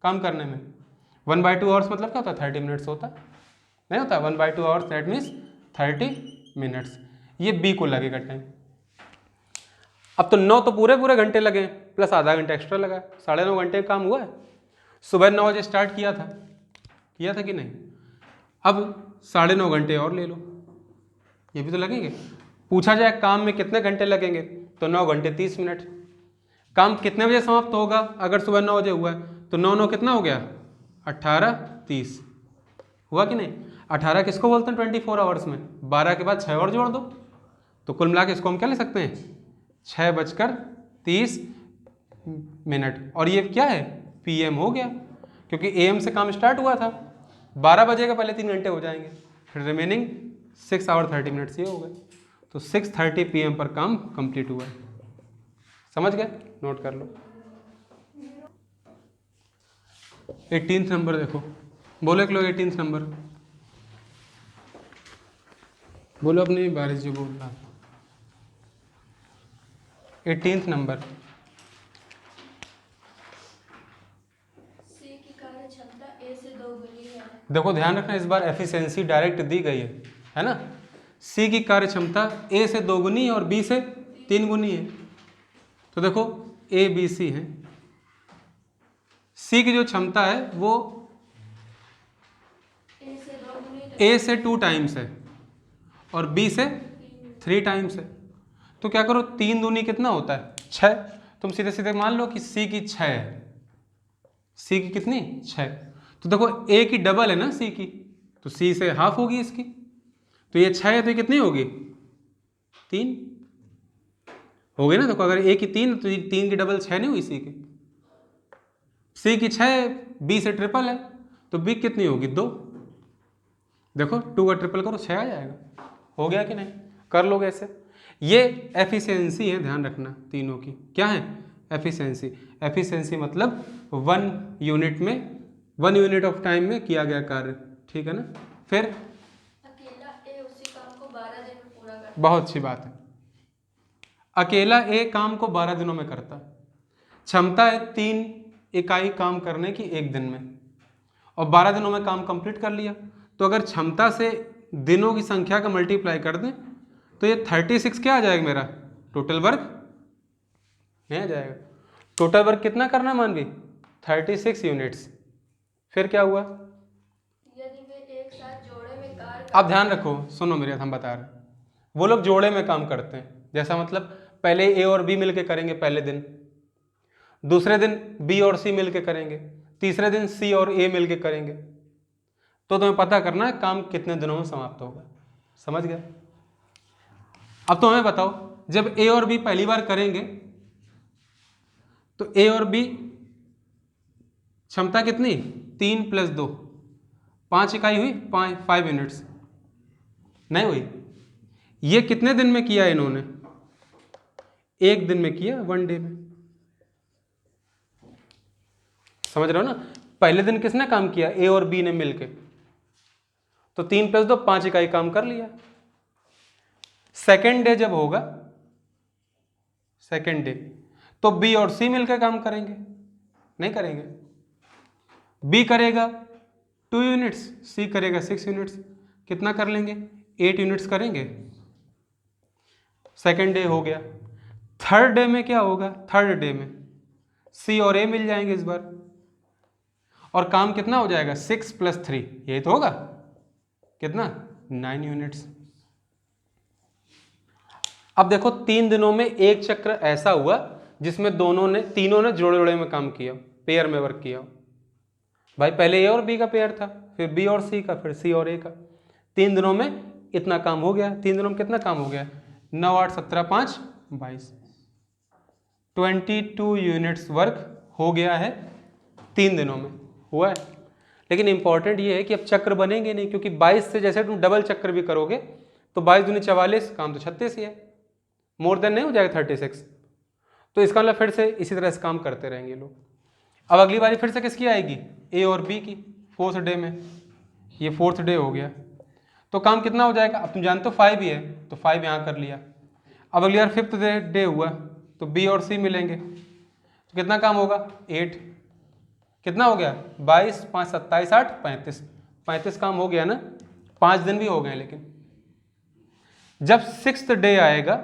काम करने में। 1/2 आवर्स मतलब क्या होता है? 30 मिनट्स होता है, नहीं होता? 1/2 आवर्स दैट मीन्स 30 मिनट्स। ये बी को लगेगा टाइम। अब तो 9 तो पूरे घंटे लगे, प्लस आधा घंटा एक्स्ट्रा लगा, 9.5 घंटे काम हुआ है। सुबह 9 बजे स्टार्ट किया था कि नहीं? अब 9.5 घंटे और ले लो, ये भी तो लगेंगे। पूछा जाए काम में कितने घंटे लगेंगे, तो 9 घंटे 30 मिनट। काम कितने बजे समाप्त होगा? अगर सुबह 9 बजे हुआ है तो 9 9 कितना हो गया? 18 30 हुआ कि नहीं? 18 किसको बोलते हैं 24 आवर्स में? 12 के बाद 6 और जोड़ दो, तो कुल मिला के इसको हम क्या ले सकते हैं? 6:30 मिनट। और ये क्या है? PM हो गया, क्योंकि AM से काम स्टार्ट हुआ था। 12 बजे का पहले 3 घंटे हो जाएंगे, फिर रिमेनिंग 6 आवर 30 मिनट्स ये हो गए। तो 6:30 PM पर काम कंप्लीट हुआ है। समझ गए? नोट कर लो। 18th नंबर देखो, बोलो एक लोग 18th नंबर बोलो, अपनी बारिश जो बोल रहा। 18th number. सी की कार्य क्षमता ए से 2 गुनी है। देखो ध्यान रखना, इस बार एफिशिएंसी डायरेक्ट दी गई है ना। सी की कार्य क्षमता ए से 2 गुनी है और बी से 3 गुनी है। तो देखो ए बी सी है, सी की जो क्षमता है वो ए से 2 टाइम्स है और बी से 3 टाइम्स है। तो क्या करो, 3 दूनी कितना होता है? 6। तुम सीधे सीधे मान लो कि सी की 6 है। सी की कितनी? 6। तो देखो ए की डबल है ना सी की, तो सी से हाफ होगी इसकी। तो ये 6 है तो ये कितनी होगी? 3 हो गई ना। देखो अगर ए की 3 तो 3 की डबल 6 नहीं हुई सी की। सी की 6, बी से ट्रिपल है, तो बी कितनी होगी? 2। देखो 2 का ट्रिपल करो 6 आ जाएगा। हो गया कि नहीं? कर लोगे ऐसे। ये एफिशिएंसी है, ध्यान रखना तीनों की। क्या है? एफिशिएंसी। एफिशिएंसी मतलब 1 यूनिट में 1 यूनिट ऑफ टाइम में किया गया कार्य, ठीक है ना। फिर अकेला ए उसी काम को 12 दिन में पूरा करता है। बहुत अच्छी बात है, अकेला ए काम को 12 दिनों में करता है। क्षमता है 3 इकाई काम करने की 1 दिन में, और 12 दिनों में काम कंप्लीट कर लिया। तो अगर क्षमता से दिनों की संख्या का मल्टीप्लाई कर दें तो ये 36 क्या आ जाएगा मेरा? टोटल वर्क नहीं आ जाएगा। टोटल वर्क कितना करना है मानवी? 36 यूनिट्स। फिर क्या हुआ? यदि वे एक साथ जोड़े में कार्य अब ध्यान रखो, सुनो मेरे, हम बता रहे हैं। वो लोग जोड़े में काम करते हैं, जैसा मतलब पहले ए और बी मिलके करेंगे पहले दिन, दूसरे दिन बी और सी मिलके करेंगे, तीसरे दिन सी और ए मिलके करेंगे। तो तुम्हें पता करना है काम कितने दिनों में समाप्त होगा। समझ गया? अब तो हमें बताओ, जब ए और बी पहली बार करेंगे तो ए और बी क्षमता कितनी, 3 + 2, 5 इकाई हुई, 5 यूनिट्स नहीं हुई। ये कितने दिन में किया इन्होंने, 1 दिन में किया, 1 डे में। समझ रहे हो ना, पहले दिन किसने काम किया, ए और बी ने मिलके, तो 3 + 2 5 इकाई काम कर लिया। सेकेंड डे जब होगा, सेकेंड डे, तो बी और सी मिलकर काम करेंगे, नहीं करेंगे। बी करेगा 2 यूनिट्स, सी करेगा 6 यूनिट्स, कितना कर लेंगे, 8 यूनिट्स करेंगे। सेकेंड डे हो गया। थर्ड डे में क्या होगा, थर्ड डे में सी और ए मिल जाएंगे इस बार, और काम कितना हो जाएगा, 6 + 3, यही तो होगा, कितना, 9 यूनिट्स। अब देखो 3 दिनों में एक चक्र ऐसा हुआ जिसमें तीनों ने जोड़े जोड़े में काम किया, पेयर में वर्क किया। भाई पहले ए और बी का पेयर था, फिर बी और सी का, फिर सी और ए का। 3 दिनों में इतना काम हो गया। 3 दिनों में कितना काम हो गया, 9 8 17 5 22, 22 यूनिट्स वर्क हो गया है 3 दिनों में, हुआ है। लेकिन इंपॉर्टेंट ये है कि अब चक्र बनेंगे नहीं, क्योंकि 22 से जैसे तुम डबल चक्र भी करोगे तो 22 दूनी 44, काम तो 36 ही है, मोर देन नहीं हो जाएगा 36। तो इसका मतलब फिर से इसी तरह से काम करते रहेंगे लोग। अब अगली बारी फिर से किसकी आएगी, ए और बी की, 4th डे में। ये 4th डे हो गया, तो काम कितना हो जाएगा, अब तुम जानते हो 5 ही है, तो 5 यहाँ कर लिया। अब अगली बार 5th डे हुआ, तो बी और सी मिलेंगे, तो कितना काम होगा, 8, कितना हो गया, 22 5 27 8 35, 35 काम हो गया ना, 5 दिन भी हो गए। लेकिन जब 6th डे आएगा,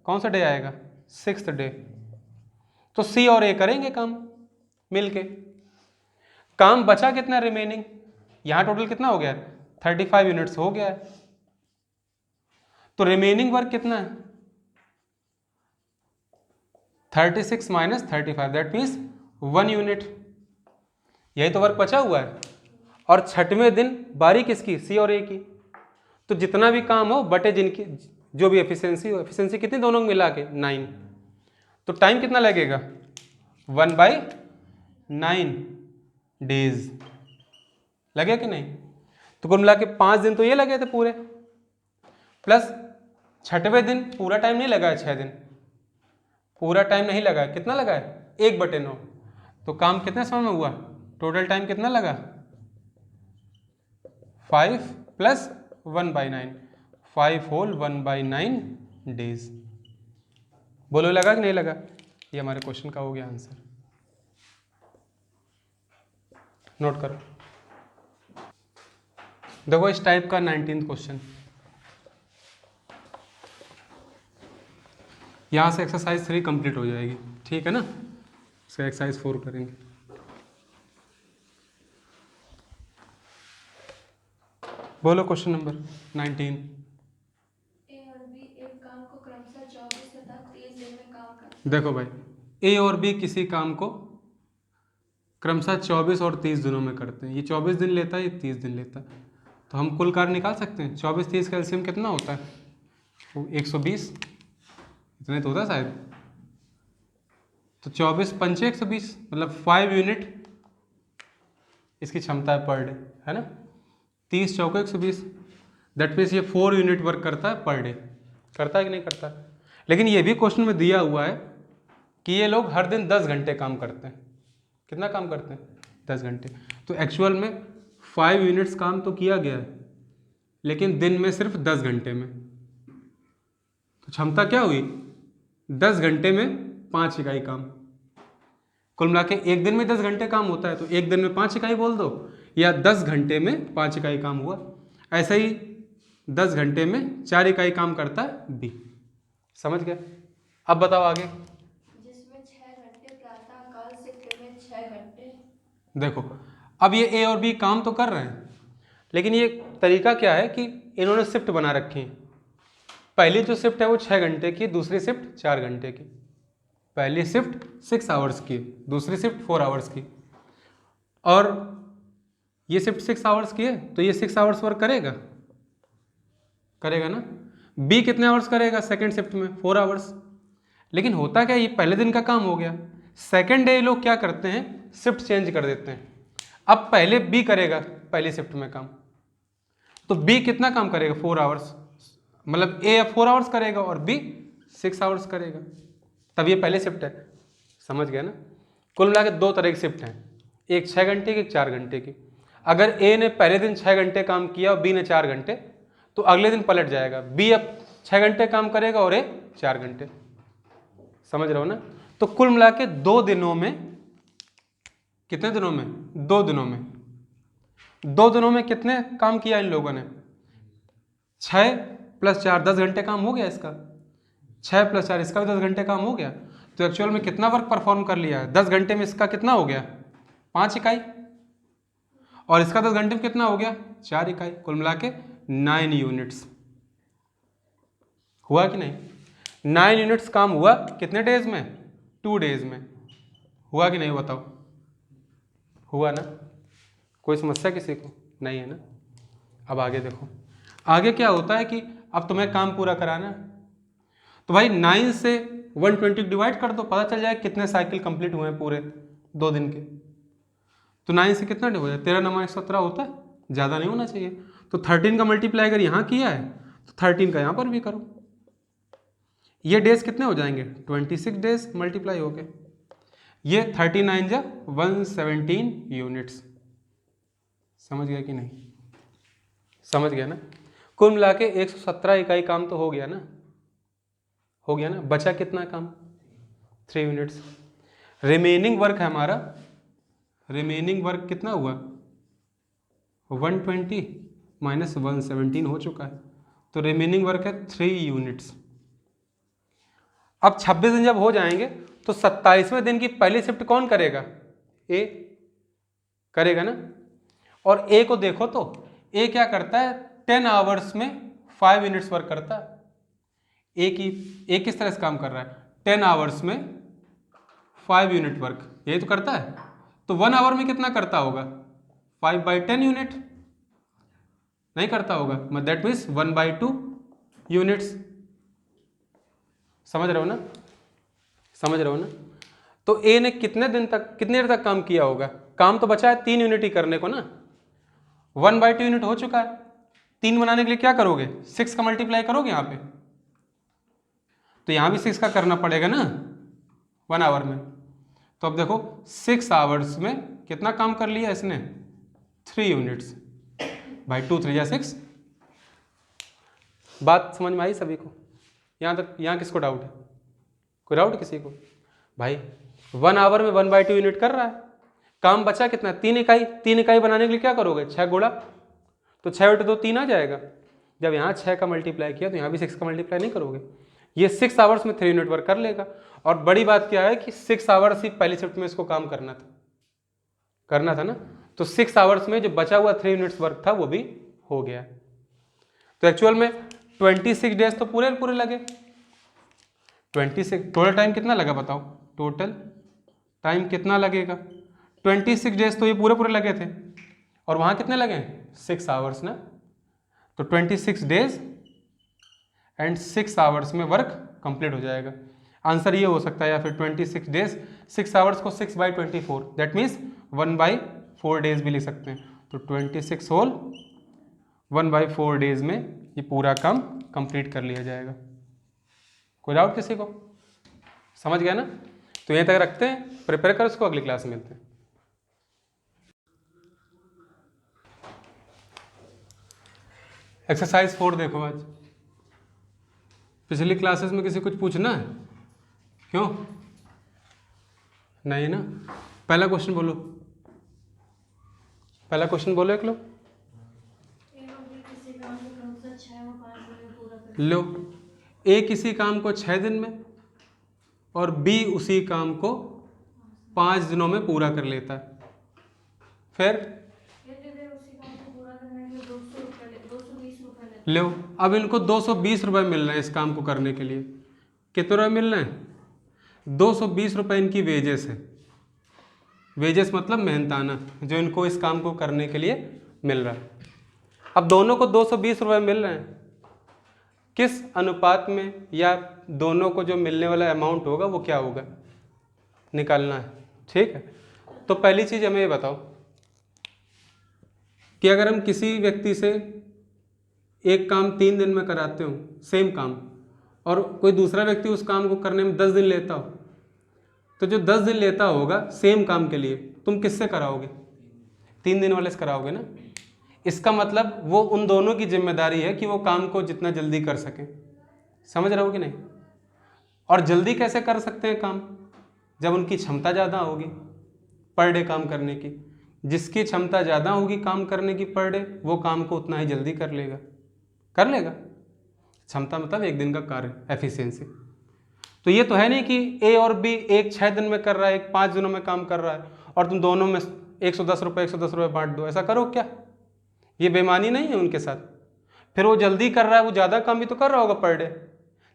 कौन सा डे आएगा, 6th डे, तो सी और ए करेंगे काम मिलके। काम बचा कितना रिमेनिंग, यहां टोटल कितना हो गया, 35 यूनिट्स हो गया है। तो रिमेनिंग वर्क कितना है, 36 - 35, दैट मीन्स 1 यूनिट, यही तो वर्क बचा हुआ है। और 6वें दिन बारी किसकी, सी और ए की। तो जितना भी काम हो बटे जिनकी जो भी एफिशिएंसी हो, एफिशिएंसी कितनी दोनों को मिला के 9, तो टाइम कितना लगेगा, 1/9 डेज लगे कि नहीं। तो कुल मिला के 5 दिन तो ये लगे थे पूरे, प्लस 6वें दिन पूरा टाइम नहीं लगा है, 6 दिन पूरा टाइम नहीं लगा है, कितना लगा है, 1/9। तो काम कितने समय में हुआ, टोटल टाइम कितना लगा, 5 + 1/9, 5 होल 1/9 डेज। बोलो लगा कि नहीं लगा, ये हमारे क्वेश्चन का हो गया आंसर। नोट करो, देखो इस टाइप का 19th क्वेश्चन, यहां से एक्सरसाइज 3 कंप्लीट हो जाएगी, ठीक है ना। इसका एक्सरसाइज 4 करेंगे। बोलो क्वेश्चन नंबर 19। ए और बी एक काम को क्रमशः 24 तथा 30 दिन में काम करते हैं। देखो भाई, ए और बी किसी काम को क्रमशः 24 और 30 दिनों में करते हैं। ये 24 दिन लेता है, ये 30 दिन लेता है, तो हम कुल कार्य निकाल सकते हैं। 24 30 का एलसीएम कितना होता है, 120, इतने तो होता है शायद। तो 24 पंचे 120, मतलब 5 यूनिट इसकी क्षमता है पर डे, है ना। 30 चौके 120, दैट मीन्स ये 4 यूनिट वर्क करता है पर डे, करता है कि नहीं करता है। लेकिन ये भी क्वेश्चन में दिया हुआ है कि ये लोग हर दिन 10 घंटे काम करते हैं। कितना काम करते हैं, 10 घंटे। तो एक्चुअल में 5 यूनिट्स काम तो किया गया है, लेकिन दिन में सिर्फ 10 घंटे में। तो क्षमता क्या हुई, 10 घंटे में 5 इकाई काम। कुल मिला के एक दिन में 10 घंटे काम होता है, तो एक दिन में 5 इकाई बोल दो, या 10 घंटे में 5 इकाई काम हुआ। ऐसे ही 10 घंटे में 4 इकाई काम करता है बी। समझ गए। अब बताओ आगे। जिसमें 6 घंटे प्रातःकाल शिफ्ट में 6 घंटे। देखो अब ये ए और बी काम तो कर रहे हैं, लेकिन ये तरीका क्या है कि इन्होंने शिफ्ट बना रखी है। पहली जो शिफ्ट है वो 6 घंटे की, दूसरी शिफ्ट 4 घंटे की। पहली शिफ्ट 6 आवर्स की, दूसरी शिफ्ट 4 आवर्स की। और ये शिफ्ट 6 आवर्स की है, तो ये 6 आवर्स वर्क करेगा, करेगा ना। बी कितने आवर्स करेगा सेकेंड शिफ्ट में, 4 आवर्स। लेकिन होता क्या, ये पहले दिन का काम हो गया, सेकेंड डे लोग क्या करते हैं, शिफ्ट चेंज कर देते हैं। अब पहले बी करेगा पहली शिफ्ट में काम, तो बी कितना काम करेगा, 4 आवर्स, मतलब ए 4 आवर्स करेगा और बी 6 आवर्स करेगा, तब ये पहले शिफ्ट है। समझ गया ना। कुल मिला के 2 तरह की शिफ्ट हैं, एक 6 घंटे की, एक 4 घंटे की। अगर ए ने पहले दिन 6 घंटे काम किया और बी ने 4 घंटे, तो अगले दिन पलट जाएगा, बी अब 6 घंटे काम करेगा और ए 4 घंटे। समझ रहे हो ना। तो कुल मिला के 2 दिनों में, कितने दिनों में, 2 दिनों में, 2 दिनों में कितने काम किया इन लोगों ने, 6 + 4 10 घंटे काम हो गया इसका, 6 + 4 इसका भी 10 घंटे काम हो गया। तो एक्चुअल में कितना वर्क परफॉर्म कर लिया है, 10 घंटे में इसका कितना हो गया, 5 इकाई, और इसका 10 घंटे में कितना हो गया, 4 इकाई। कुल मिला के 9 यूनिट्स हुआ कि नहीं। 9 यूनिट्स काम हुआ कितने डेज में, 2 डेज में। हुआ कि नहीं बताओ, हुआ ना। कोई समस्या किसी को नहीं है ना। अब आगे देखो, आगे क्या होता है कि अब तुम्हें काम पूरा कराना है, तो भाई 9 से 120 डिवाइड कर दो, पता चल जाए कितने साइकिल कंप्लीट हुए हैं पूरे 2 दिन के। तो 9 से कितना हो जाए, 13 9 17 होता है, ज़्यादा नहीं होना चाहिए। तो 13 का मल्टीप्लाई अगर यहाँ किया है तो 13 का यहाँ पर भी करो। ये डेज कितने हो जाएंगे, 26 डेज मल्टीप्लाई हो गए। ये 39 जा 117 यूनिट्स। समझ गया कि नहीं, समझ गया ना। कुल मिला के 117 इकाई काम तो हो गया ना, हो गया ना। बचा कितना काम, 3 यूनिट्स। रिमेनिंग वर्क है हमारा, रिमेनिंग वर्क कितना हुआ, 120 - 117 हो चुका है। तो रिमेनिंग वर्क है 3 यूनिट्स। अब 26 दिन जब हो जाएंगे तो 27वें दिन की पहली शिफ्ट कौन करेगा, ए करेगा ना। और ए को देखो तो ए क्या करता है, 10 आवर्स में 5 यूनिट्स वर्क करता है। ए किस तरह से काम कर रहा है, 10 आवर्स में 5 यूनिट वर्क, यही तो करता है। तो 1 आवर में कितना करता होगा, 5/10 यूनिट नहीं करता होगा, दैट मीन्स 1/2 यूनिट्स। समझ रहे हो ना, समझ रहे हो ना। तो ए ने कितने दिन तक, कितनी देर तक काम किया होगा, काम तो बचा है 3 यूनिट ही करने को ना, 1/2 यूनिट हो चुका है। 3 बनाने के लिए क्या करोगे, 6 का मल्टीप्लाई करोगे यहाँ पे, तो यहाँ भी 6 का करना पड़ेगा ना 1 आवर में। तो अब देखो 6 आवर्स में कितना काम कर लिया इसने, 3 यूनिट्स, भाई 2 3 या 6। बात समझ में आई सभी को यहाँ तक, यहाँ किसको डाउट है, कोई डाउट किसी को। भाई 1 आवर में 1/2 यूनिट कर रहा है, काम बचा कितना, 3 इकाई। 3 इकाई बनाने के लिए क्या करोगे, 6 गुणा, तो 6 × 2 3 आ जाएगा। जब यहाँ 6 का मल्टीप्लाई किया तो यहाँ भी 6 का मल्टीप्लाई नहीं करोगे। ये 6 आवर्स में 3 यूनिट वर्क कर लेगा। और बड़ी बात क्या है कि 6 आवर्स ही पहली शिफ्ट में इसको काम करना था ना। तो 6 आवर्स में जो बचा हुआ 3 यूनिट्स वर्क था वो भी हो गया। तो एक्चुअल में 26 डेज तो पूरे पूरे लगे। 26 टोटल टाइम कितना लगा बताओ, टोटल टाइम कितना लगेगा, 26 डेज तो ये पूरे पूरे लगे थे, और वहाँ कितने लगे, 6 आवर्स ना। तो 26 डेज एंड 6 आवर्स में वर्क कंप्लीट हो जाएगा। आंसर ये हो सकता है, या फिर 26 डेज 6 आवर्स को 6/24, दैट मीन्स 1/4 डेज भी लिख सकते हैं। तो 26 होल 1/4 डेज में ये पूरा काम कंप्लीट कर लिया जाएगा। कोई डाउट किसी को, समझ गया ना। तो यहीं तक रखते हैं, प्रिपेयर कर उसको, अगली क्लास में मिलते हैं। एक्सरसाइज 4 देखो आज। पिछली क्लासेस में किसी कुछ पूछना है, क्यों नहीं ना। पहला क्वेश्चन बोलो, पहला क्वेश्चन बोलो एक लो, लो। ए किसी काम को 6 दिन में और बी उसी काम को 5 दिनों में पूरा कर लेता है। फिर लो, अब इनको 220 रुपये मिल रहे हैं इस काम को करने के लिए। कितने रुपये मिल रहे हैं, 220 रुपये इनकी वेजेस है। वेजेस मतलब मेहनताना, जो इनको इस काम को करने के लिए मिल रहा है। अब दोनों को 220 रुपये मिल रहे हैं, किस अनुपात में या दोनों को जो मिलने वाला अमाउंट होगा वो क्या होगा, निकालना है, ठीक है। तो पहली चीज़ हमें ये बताओ कि अगर हम किसी व्यक्ति से एक काम 3 दिन में कराते हो, सेम काम, और कोई दूसरा व्यक्ति उस काम को करने में 10 दिन लेता हो, तो जो 10 दिन लेता होगा सेम काम के लिए, तुम किससे कराओगे? 3 दिन वाले से कराओगे ना। इसका मतलब वो उन दोनों की जिम्मेदारी है कि वो काम को जितना जल्दी कर सकें। समझ रहे हो कि नहीं? और जल्दी कैसे कर सकते हैं काम? जब उनकी क्षमता ज़्यादा होगी पर डे काम करने की। जिसकी क्षमता ज़्यादा होगी काम करने की पर डे, वो काम को उतना ही जल्दी कर लेगा। क्षमता मतलब एक दिन का कार्य, एफिशिएंसी। तो ये तो है नहीं कि ए और बी, एक 6 दिन में कर रहा है, एक 5 दिनों में काम कर रहा है, और तुम दोनों में 110 रुपये बांट दो। ऐसा करो क्या? ये बेईमानी नहीं है उनके साथ? फिर वो जल्दी कर रहा है, वो ज़्यादा काम भी तो कर रहा होगा पर डे।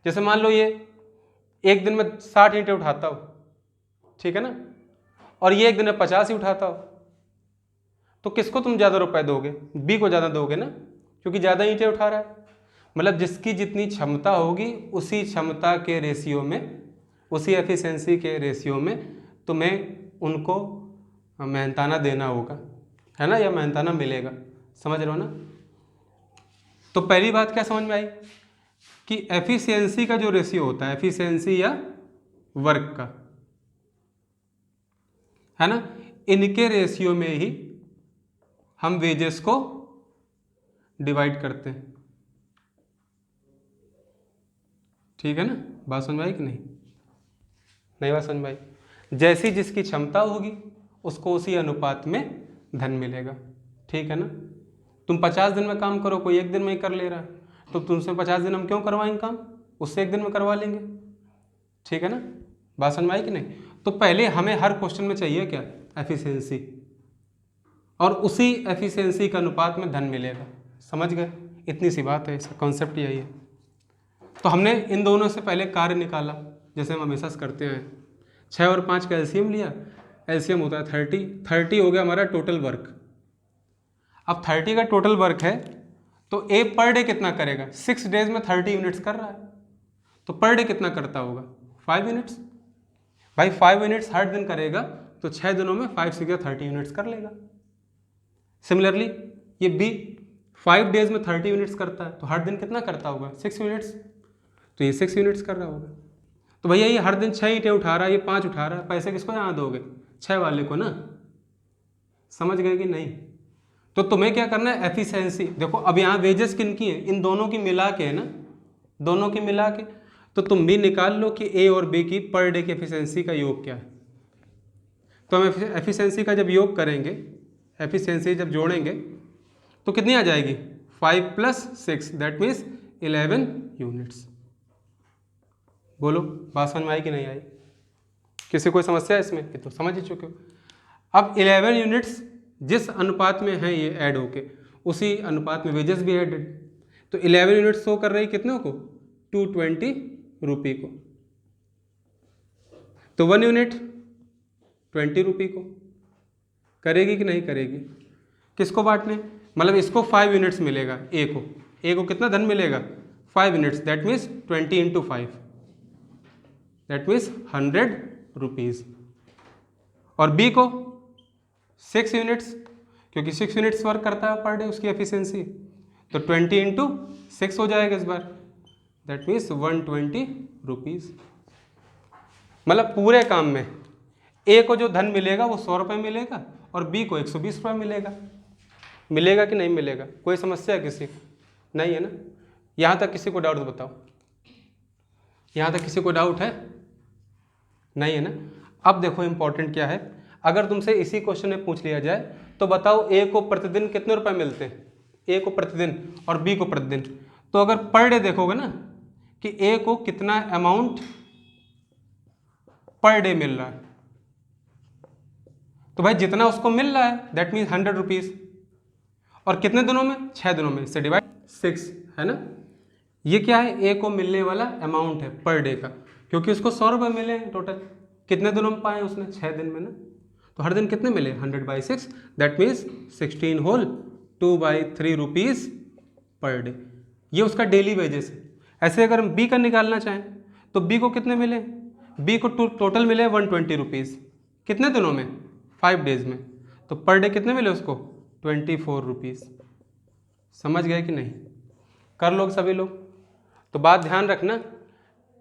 जैसे मान लो ये एक दिन में 60 ईंटें उठाता हो, ठीक है ना, और ये एक दिन में 50 ही उठाता हो, तो किसको तुम ज़्यादा रुपए दोगे? बी को ज़्यादा दोगे ना, क्योंकि ज़्यादा ईंटें उठा रहा है। मतलब जिसकी जितनी क्षमता होगी उसी क्षमता के रेशियो में, उसी एफिशिएंसी के रेशियो में तुम्हें उनको मेहनताना देना होगा, है ना, या मेहनताना मिलेगा। समझ रहे हो ना? तो पहली बात क्या समझ में आई कि एफिशिएंसी का जो रेशियो होता है, एफिशिएंसी या वर्क का, है ना, इनके रेशियो में ही हम वेजेस को डिवाइड करते हैं। ठीक है ना? बात समझ में आई कि नहीं? नहीं बात समझ में आई? जैसी जिसकी क्षमता होगी उसको उसी अनुपात में धन मिलेगा। ठीक है ना? तुम 50 दिन में काम करो, कोई एक दिन में ही कर ले रहा है, तो तुमसे 50 दिन हम क्यों करवाएंगे काम? उससे एक दिन में करवा लेंगे। ठीक है ना? बात समझ में आई कि नहीं? तो पहले हमें हर क्वेश्चन में चाहिए क्या? एफिशिएंसी, और उसी एफिशिएंसी के अनुपात में धन मिलेगा। समझ गए? इतनी सी बात है, इसका कॉन्सेप्ट यही है। तो हमने इन दोनों से पहले कार्य निकाला, जैसे हम हमेशा करते हैं। 6 और 5 का एलसीएम लिया, एलसीएम होता है 30 हो गया हमारा टोटल वर्क। अब 30 का टोटल वर्क है, तो ए पर डे कितना करेगा? 6 डेज में 30 यूनिट्स कर रहा है, तो पर डे कितना करता होगा? 5 यूनिट्स। भाई 5 यूनिट्स हर दिन करेगा, तो 6 दिनों में 5 से 30 यूनिट्स कर लेगा। सिमिलरली ये बी 5 डेज में 30 यूनिट्स करता है, तो हर दिन कितना करता होगा? 6 यूनिट्स, तो ये 6 यूनिट्स कर रहा होगा। तो भैया ये हर दिन 6 ईंटें उठा रहा है, ये 5 उठा रहा है, पैसे किसको यहाँ दोगे? 6 वाले को ना। समझ गए कि नहीं? तो तुम्हें क्या करना है? एफिशिएंसी। देखो अब यहाँ वेजेस किन की है? इन दोनों की मिला के है ना, दोनों की मिला के। तो तुम भी निकाल लो कि ए और बी की पर डे की एफिशिएंसी का योग क्या है। तो हम एफिशिएंसी का जब योग करेंगे, एफिशिएंसी जब जोड़ेंगे, तो कितनी आ जाएगी? 5 + 6 दैट मीन्स 11 यूनिट्स। बोलो बात समझ में आई कि नहीं आई? किसी कोई समस्या है इसमें? कि तो समझ ही चुके हो। अब 11 यूनिट्स जिस अनुपात में है ये ऐड होके, उसी अनुपात में वेजेस भी एडेड। तो 11 यूनिट्स शो कर रही कितनों को? 220 रुपये को। तो 1 यूनिट 20 रुपये को करेगी कि नहीं करेगी? किसको बांटने? मतलब इसको 5 यूनिट्स मिलेगा ए को। ए को कितना धन मिलेगा? 5 units, that means 20 × 5, that means 100 rupees. और बी को 6 यूनिट्स, क्योंकि 6 यूनिट्स वर्क करता है पर डे उसकी एफिशिएंसी, तो 20 × 6 हो जाएगा इस बार, दैट मीन्स 120 रुपीज़। मतलब पूरे काम में ए को जो धन मिलेगा वो 100 रुपये मिलेगा, और बी को 120 रुपये मिलेगा। मिलेगा कि नहीं मिलेगा? कोई समस्या है किसी को? नहीं है ना? यहाँ तक किसी को डाउट बताओ? यहाँ तक किसी को डाउट है? नहीं है ना? अब देखो इंपॉर्टेंट क्या है। अगर तुमसे इसी क्वेश्चन में पूछ लिया जाए तो बताओ ए को प्रतिदिन कितने रुपए मिलते हैं? ए को प्रतिदिन और बी को प्रतिदिन। तो अगर पर डे देखोगे ना कि ए को कितना अमाउंट पर डे मिल रहा है, तो भाई जितना उसको मिल रहा है दैट मीन्स 100 रुपीज़। और कितने दिनों में? 6 दिनों में, इससे डिवाइड 6 है ना। ये क्या है? ए को मिलने वाला अमाउंट है पर डे का, क्योंकि उसको 100 रुपये मिले हैं टोटल। कितने दिनों में पाए उसने? 6 दिन में ना। तो हर दिन कितने मिले? 100/6 that means 16 whole 2/3 rupees per day. ये उसका डेली वेजेस है। ऐसे अगर हम बी का निकालना चाहें तो बी को कितने मिले? बी को टोटल मिले 120 रुपीज़, कितने दिनों में? 5 डेज में। तो पर डे कितने मिले उसको? 24 रुपीज़। समझ गए कि नहीं? कर लोग सभी लोग। तो बात ध्यान रखना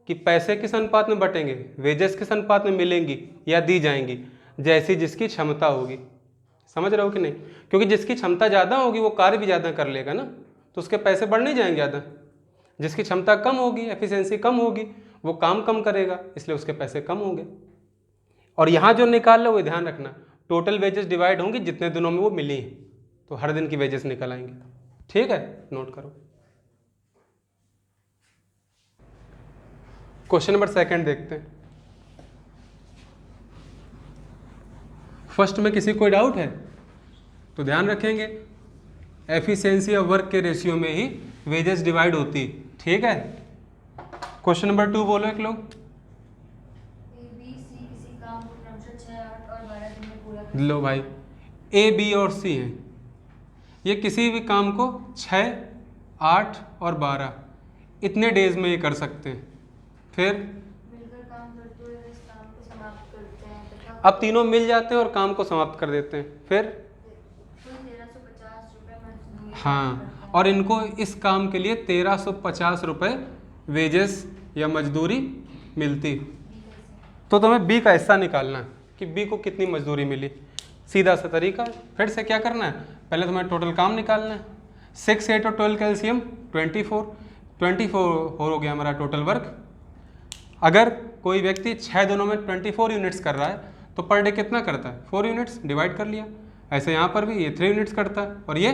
कि पैसे किस अनुपात में बटेंगे, वेजेस किस अनुपात में मिलेंगी या दी जाएंगी, जैसी जिसकी क्षमता होगी। समझ रहे हो कि नहीं? क्योंकि जिसकी क्षमता ज़्यादा होगी वो कार्य भी ज़्यादा कर लेगा ना, तो उसके पैसे बढ़ नहीं जाएंगे ज़्यादा। जिसकी क्षमता कम होगी, एफिशिएंसी कम होगी, वो काम कम करेगा, इसलिए उसके पैसे कम होंगे। और यहाँ जो निकाल लो वो ध्यान रखना, टोटल वेजेस डिवाइड होंगी जितने दिनों में वो मिली हैं, तो हर दिन की वेजेस निकल आएंगे। ठीक है, नोट करो। क्वेश्चन नंबर 2 देखते हैं। फर्स्ट में किसी कोई डाउट है तो ध्यान रखेंगे, एफिशिएंसी ऑफ वर्क के रेशियो में ही वेजेस डिवाइड होती। ठीक है, क्वेश्चन नंबर 2 बोलो एक लोग। ए बी सी किसी काम को क्रमशः 6, 8 और 12 दिन में पूरा करते लो भाई, ए बी और सी हैं, ये किसी भी काम को 6, 8 और 12 इतने डेज में ये कर सकते हैं। फिर मिलकर काम करते हुए वे इस काम को समाप्त करते हैं तथा अब तीनों मिल जाते हैं और काम को समाप्त कर देते हैं। फिर कुल 1350 रुपये मजदूरी हाँ, और इनको इस काम के लिए 1350 रुपये वेजेस या मजदूरी मिलती। तो तुम्हें बी का हिस्सा निकालना है कि बी को कितनी मजदूरी मिली। सीधा सा तरीका है, फिर से क्या करना है, पहले तुम्हें टोटल काम निकालना है। 6, 8 और 12 का एलसीएम 24 हो गया हमारा टोटल वर्क। अगर कोई व्यक्ति 6 दिनों में 24 यूनिट्स कर रहा है तो पर डे कितना करता है? 4 यूनिट्स, डिवाइड कर लिया। ऐसे यहाँ पर भी ये 3 यूनिट्स करता है और ये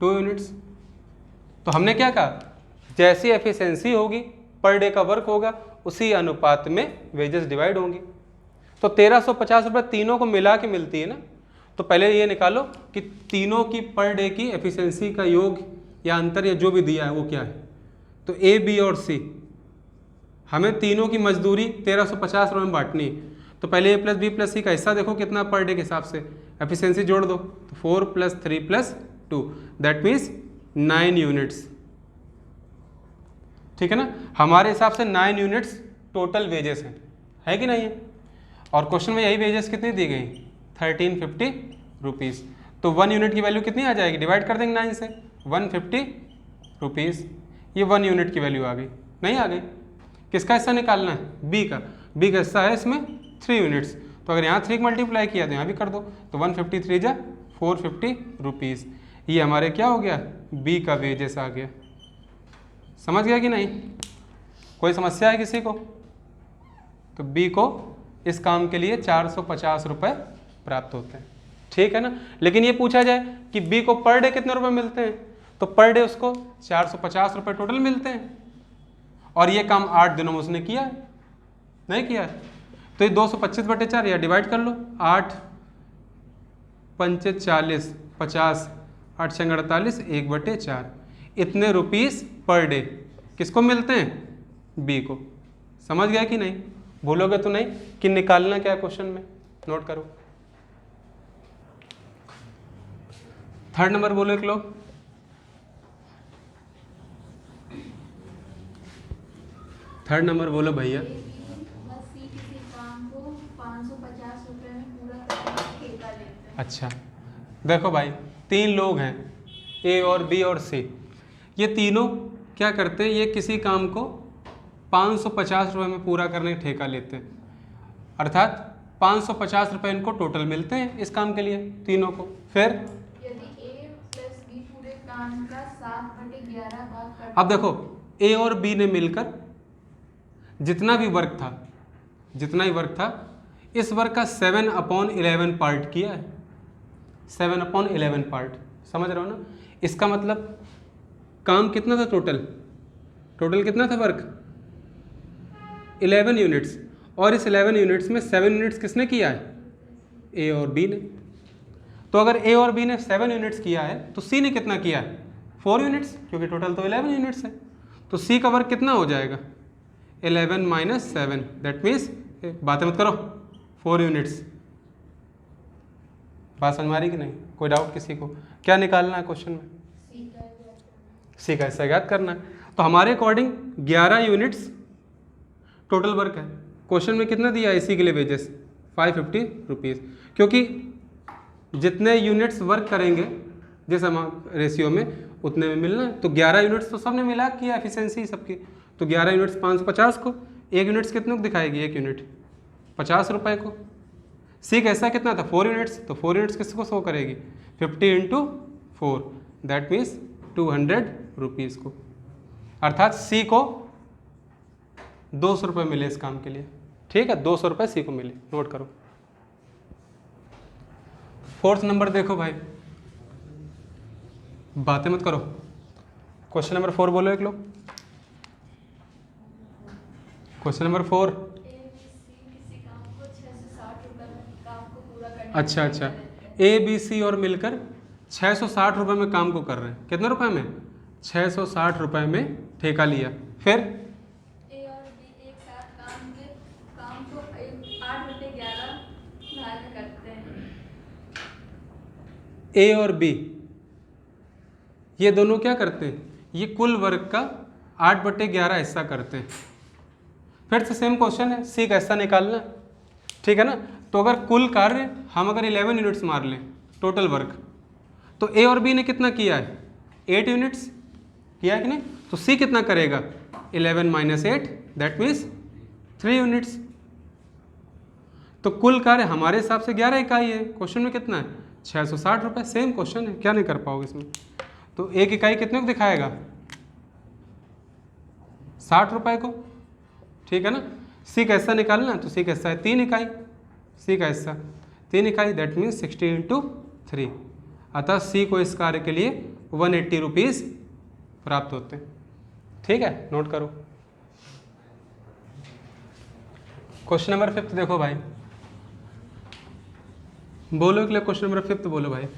2 यूनिट्स। तो हमने क्या कहा, जैसी एफिशिएंसी होगी पर डे का वर्क होगा उसी अनुपात में वेजेस डिवाइड होंगी। तो 1350 रुपये तीनों को मिला के मिलती है ना, तो पहले ये निकालो कि तीनों की पर डे की एफिशिएंसी का योग या अंतर या जो भी दिया है वो क्या है। तो ए बी और सी, हमें तीनों की मजदूरी 1350 रुपये में बांटनी है। तो पहले ए प्लस बी प्लस सी का हिस्सा देखो कितना पर डे के हिसाब से, एफिशिएंसी जोड़ दो, तो 4 + 3 + 2 दैट मीन्स 9 यूनिट्स। ठीक है ना, हमारे हिसाब से 9 यूनिट्स टोटल वेजेस हैं, है कि नहीं है? और क्वेश्चन में यही वेजेस कितनी दी गई? 1350 रुपीज़। तो 1 यूनिट की वैल्यू कितनी आ जाएगी? डिवाइड कर देंगे 9 से, 150 रुपीज़। ये 1 यूनिट की वैल्यू आ गई, नहीं आ गई? किसका हिस्सा निकालना है? बी का। बी का हिस्सा है इसमें 3 यूनिट्स, तो अगर यहाँ 3 मल्टीप्लाई किया तो यहाँ भी कर दो, तो 153 जा 450 रुपीज़। ये हमारे क्या हो गया? बी का वेजेस आ गया। समझ गया कि नहीं? कोई समस्या है किसी को? तो बी को इस काम के लिए 450 रुपये प्राप्त होते हैं। ठीक है ना, लेकिन ये पूछा जाए कि बी को पर डे कितने रुपए मिलते हैं, तो पर डे उसको 450 रुपये टोटल मिलते हैं, और ये काम 8 दिनों में उसने किया है, नहीं किया है? तो ये 225/4 या डिवाइड कर लो, 8 पंचे 40, 50, 8 छंग 48, 1/4 इतने रुपीस पर डे किसको मिलते हैं? बी को। समझ गया कि नहीं? भूलोगे तो नहीं कि निकालना क्या है क्वेश्चन में, नोट करो। 3rd नंबर बोलो एक लोग। 3rd नंबर बोलो भैया। सी किसी काम को 550 रुपये में पूरा करने का ठेका लेते हैं। अच्छा, देखो भाई, 3 लोग हैं, ए और बी और सी। ये तीनों क्या करते हैं, ये किसी काम को 550 रुपये में पूरा करने का ठेका लेते हैं, अर्थात 550 रुपये इनको टोटल मिलते हैं इस काम के लिए तीनों को। फिर यदि ए प्लस बी पूरे काम का 7/11 भाग कर, अब देखो, ए और बी ने मिलकर जितना भी वर्क था, इस वर्क का 7/11 पार्ट किया है। 7/11 पार्ट, समझ रहे हो ना? इसका मतलब काम कितना था टोटल कितना था वर्क? 11 यूनिट्स, और इस 11 यूनिट्स में 7 यूनिट्स किसने किया है? ए और बी ने। तो अगर ए और बी ने 7 यूनिट्स किया है तो सी ने कितना किया है? 4 यूनिट्स, क्योंकि टोटल तो 11 यूनिट्स है। तो सी का वर्क कितना हो जाएगा? 11 - 7 दैट मीन्स, बातें मत करो, 4 यूनिट्स। बात समझ में आ रही कि नहीं? कोई डाउट किसी को? क्या निकालना है क्वेश्चन में? सी का हिस्सा ज्ञात करना है। तो हमारे अकॉर्डिंग 11 यूनिट्स टोटल वर्क है, क्वेश्चन में कितना दिया है इसी के लिए वेजेस 550 रुपीज़, क्योंकि जितने यूनिट्स वर्क करेंगे जिस रेशियो में उतने में मिलना है। तो 11 यूनिट्स तो सबने मिला किया एफिशिएंसी सबकी, तो 11 यूनिट्स 550 को, एक यूनिट्स कितने को दिखाएगी, एक यूनिट 50 रुपये को। सी कैसा कितना था 4 यूनिट्स, तो 4 यूनिट्स किसको शो करेगी 50 × 4 दैट मीन्स 200 रुपीज़ को, अर्थात सी को 200 रुपये मिले इस काम के लिए। ठीक है, 200 रुपये सी को मिले, नोट करो। 4th नंबर देखो भाई, बातें मत करो। क्वेश्चन नंबर 4 बोलो एक लोग। Question number 4। किसी काम को 660 रुपए में काम को पूरा करने अच्छा, ए बी सी और मिलकर 660 रुपये में काम को कर रहे हैं। कितने रुपए में 660 रुपये में ठेका लिया। फिर ए और बी एक साथ काम को 8/11 भाग में करते हैं। ए और बी ये दोनों क्या करते हैं, ये कुल वर्क का 8/11 हिस्सा करते हैं। फिर से सेम क्वेश्चन है, सी का हिस्सा निकालना, ठीक है ना। तो अगर कुल कार्य हम अगर 11 यूनिट्स मार लें टोटल वर्क, तो ए और बी ने कितना किया है 8 यूनिट्स किया है कि नहीं, तो सी कितना करेगा 11 - 8 दैट मीन्स 3 यूनिट्स। तो कुल कार्य हमारे हिसाब से 11 इकाई है, क्वेश्चन में कितना है 660 रुपये। सेम क्वेश्चन है, क्या नहीं कर पाओगे इसमें। तो एक इकाई कितने को दिखाएगा 60 रुपये को, ठीक है ना। सी का हिस्सा निकालना, तो सी का हिस्सा है 3 इकाई, सी का हिस्सा 3 इकाई दैट मीन्स 60 × 3, अतः सी को इस कार्य के लिए 180 रुपीज़ प्राप्त होते हैं। ठीक है, नोट करो। क्वेश्चन नंबर 5 देखो भाई, बोलो के लिए क्वेश्चन नंबर 5 बोलो भाई।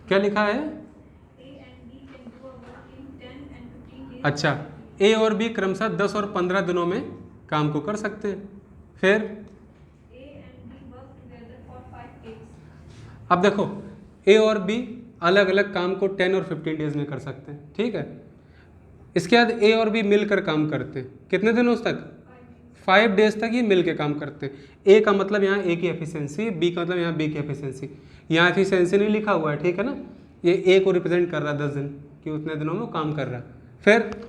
क्या लिखा है, अच्छा ए और बी क्रमशः 10 और 15 दिनों में काम को कर सकते हैं। फिर अब देखो ए और बी अलग अलग काम को 10 और 15 डेज में कर सकते हैं, ठीक है। इसके बाद ए और बी मिलकर काम करते हैं, कितने दिनों तक 5 डेज तक ये मिल के काम करते हैं। ए का मतलब यहाँ ए की एफिशिएंसी, बी का मतलब यहाँ बी की एफिशिएंसी। यहाँ एफिशिएंसी नहीं लिखा हुआ है, ठीक है ना, ये ए को रिप्रेजेंट कर रहा है 10 दिन कि उतने दिनों में वो काम कर रहा है। फिर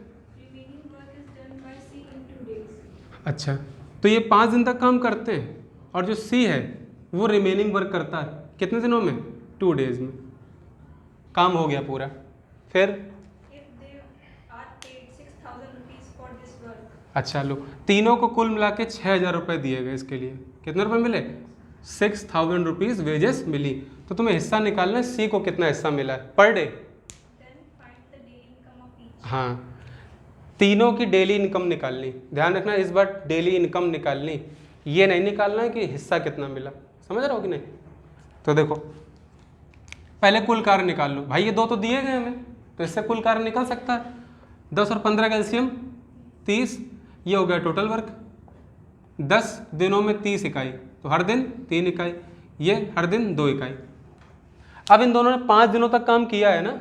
अच्छा, तो ये 5 दिन तक काम करते हैं, और जो सी है वो रिमेनिंग वर्क करता है कितने दिनों में 2 डेज में, काम हो गया पूरा। फिर अच्छा लो, तीनों को कुल मिला के 6000 रुपये दिए गए, इसके लिए कितने रुपए मिले 6000 रुपीज़ वेजेस मिली। तो तुम्हें हिस्सा निकालना है, सी को कितना हिस्सा मिला है पर डे। हाँ, तीनों की डेली इनकम निकालनी, ध्यान रखना इस बार डेली इनकम निकालनी, ये नहीं निकालना है कि हिस्सा कितना मिला, समझ रहे हो कि नहीं। तो देखो पहले कुल कार्य निकाल लो भाई, ये 2 तो दिए गए हमें, तो इससे कुल कार्य निकल सकता है। 10 और 15 का एलसीएम 30, ये हो गया टोटल वर्क। 10 दिनों में 30 इकाई, तो हर दिन 3 इकाई, ये हर दिन 2 इकाई। अब इन दोनों ने 5 दिनों तक काम किया है ना,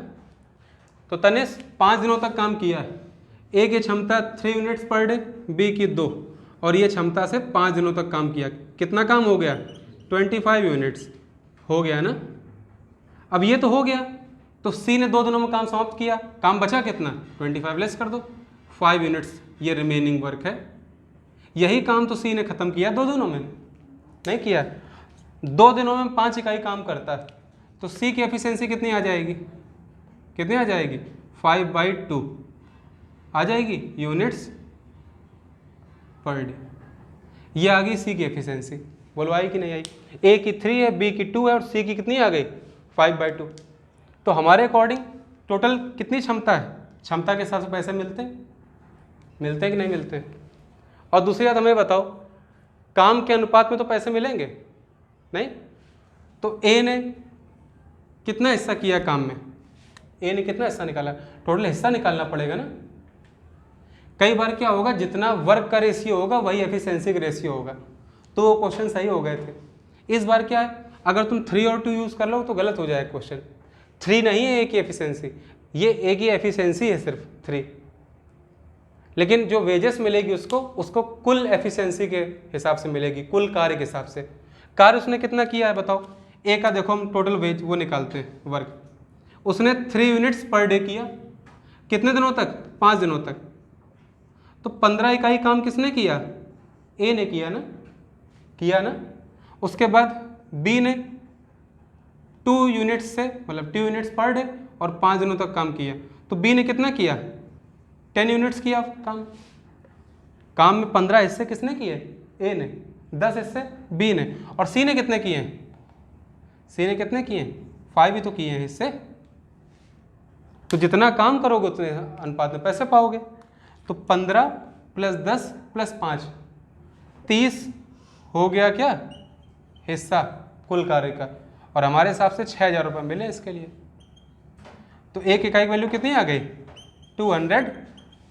तो तनिष 5 दिनों तक काम किया है। ए की क्षमता 3 यूनिट्स पर डे, बी की 2, और ये क्षमता से 5 दिनों तक काम किया। कितना काम हो गया 25 यूनिट्स हो गया ना। अब ये तो हो गया, तो सी ने 2 दिनों में काम समाप्त किया, काम बचा कितना 25 लेस कर दो, 5 यूनिट्स ये रिमेनिंग वर्क है। यही काम तो सी ने ख़त्म किया 2 दिनों में, नहीं किया। 2 दिनों में 5 इकाई काम करता है, तो सी की एफिशिएंसी कितनी आ जाएगी, कितनी आ जाएगी 5/2 आ जाएगी यूनिट्स पर डे। ये आ गई सी की एफिशिएंसी, बोलो आई कि नहीं आई। ए की 3 है, बी की 2 है, और सी की कितनी आ गई 5/2। तो हमारे अकॉर्डिंग टोटल कितनी क्षमता है, क्षमता के हिसाब से पैसे मिलते हैं, मिलते हैं कि नहीं मिलते हैं। और दूसरी बात हमें बताओ, काम के अनुपात में तो पैसे मिलेंगे नहीं। तो ए ने कितना हिस्सा किया काम में, ए ने कितना हिस्सा निकाला, टोटल हिस्सा निकालना पड़ेगा ना। कई बार क्या होगा, जितना वर्क का रेशियो होगा वही एफिशिएंसी का रेशियो होगा, तो वो क्वेश्चन सही हो गए थे। इस बार क्या है, अगर तुम 3 और 2 यूज़ कर लो तो गलत हो जाएगा क्वेश्चन। 3 नहीं है ए की एफिशिएंसी, ये ए की एफिशिएंसी है सिर्फ 3, लेकिन जो वेजेस मिलेगी उसको कुल एफिशिएंसी के हिसाब से मिलेगी, कुल कार्य के हिसाब से। कार्य उसने कितना किया है बताओ। ए का देखो हम टोटल वेज वो निकालते हैं, वर्क। उसने 3 यूनिट्स पर डे किया, कितने दिनों तक? 5 दिनों तक। तो 15 इकाई काम किसने किया? ए ने किया ना। उसके बाद बी ने 2 यूनिट्स से, मतलब 2 यूनिट्स पर डे और 5 दिनों तक काम किया। तो बी ने कितना किया? 10 यूनिट्स किया काम में 15 हिस्से किसने किए? ए ने। 10 हिस्से बी ने। और सी ने कितने किए? सी ने कितने किए? 5 ही तो किए हैं हिस्से। तो जितना काम करोगे उतने अनुपात में पैसे पाओगे। तो 15 + 10 + 5 30 हो गया क्या? हिस्सा कुल कार्य का। और हमारे हिसाब से 6,000 रुपये मिले इसके लिए। तो एक इकाई की वैल्यू कितनी आ गई? 200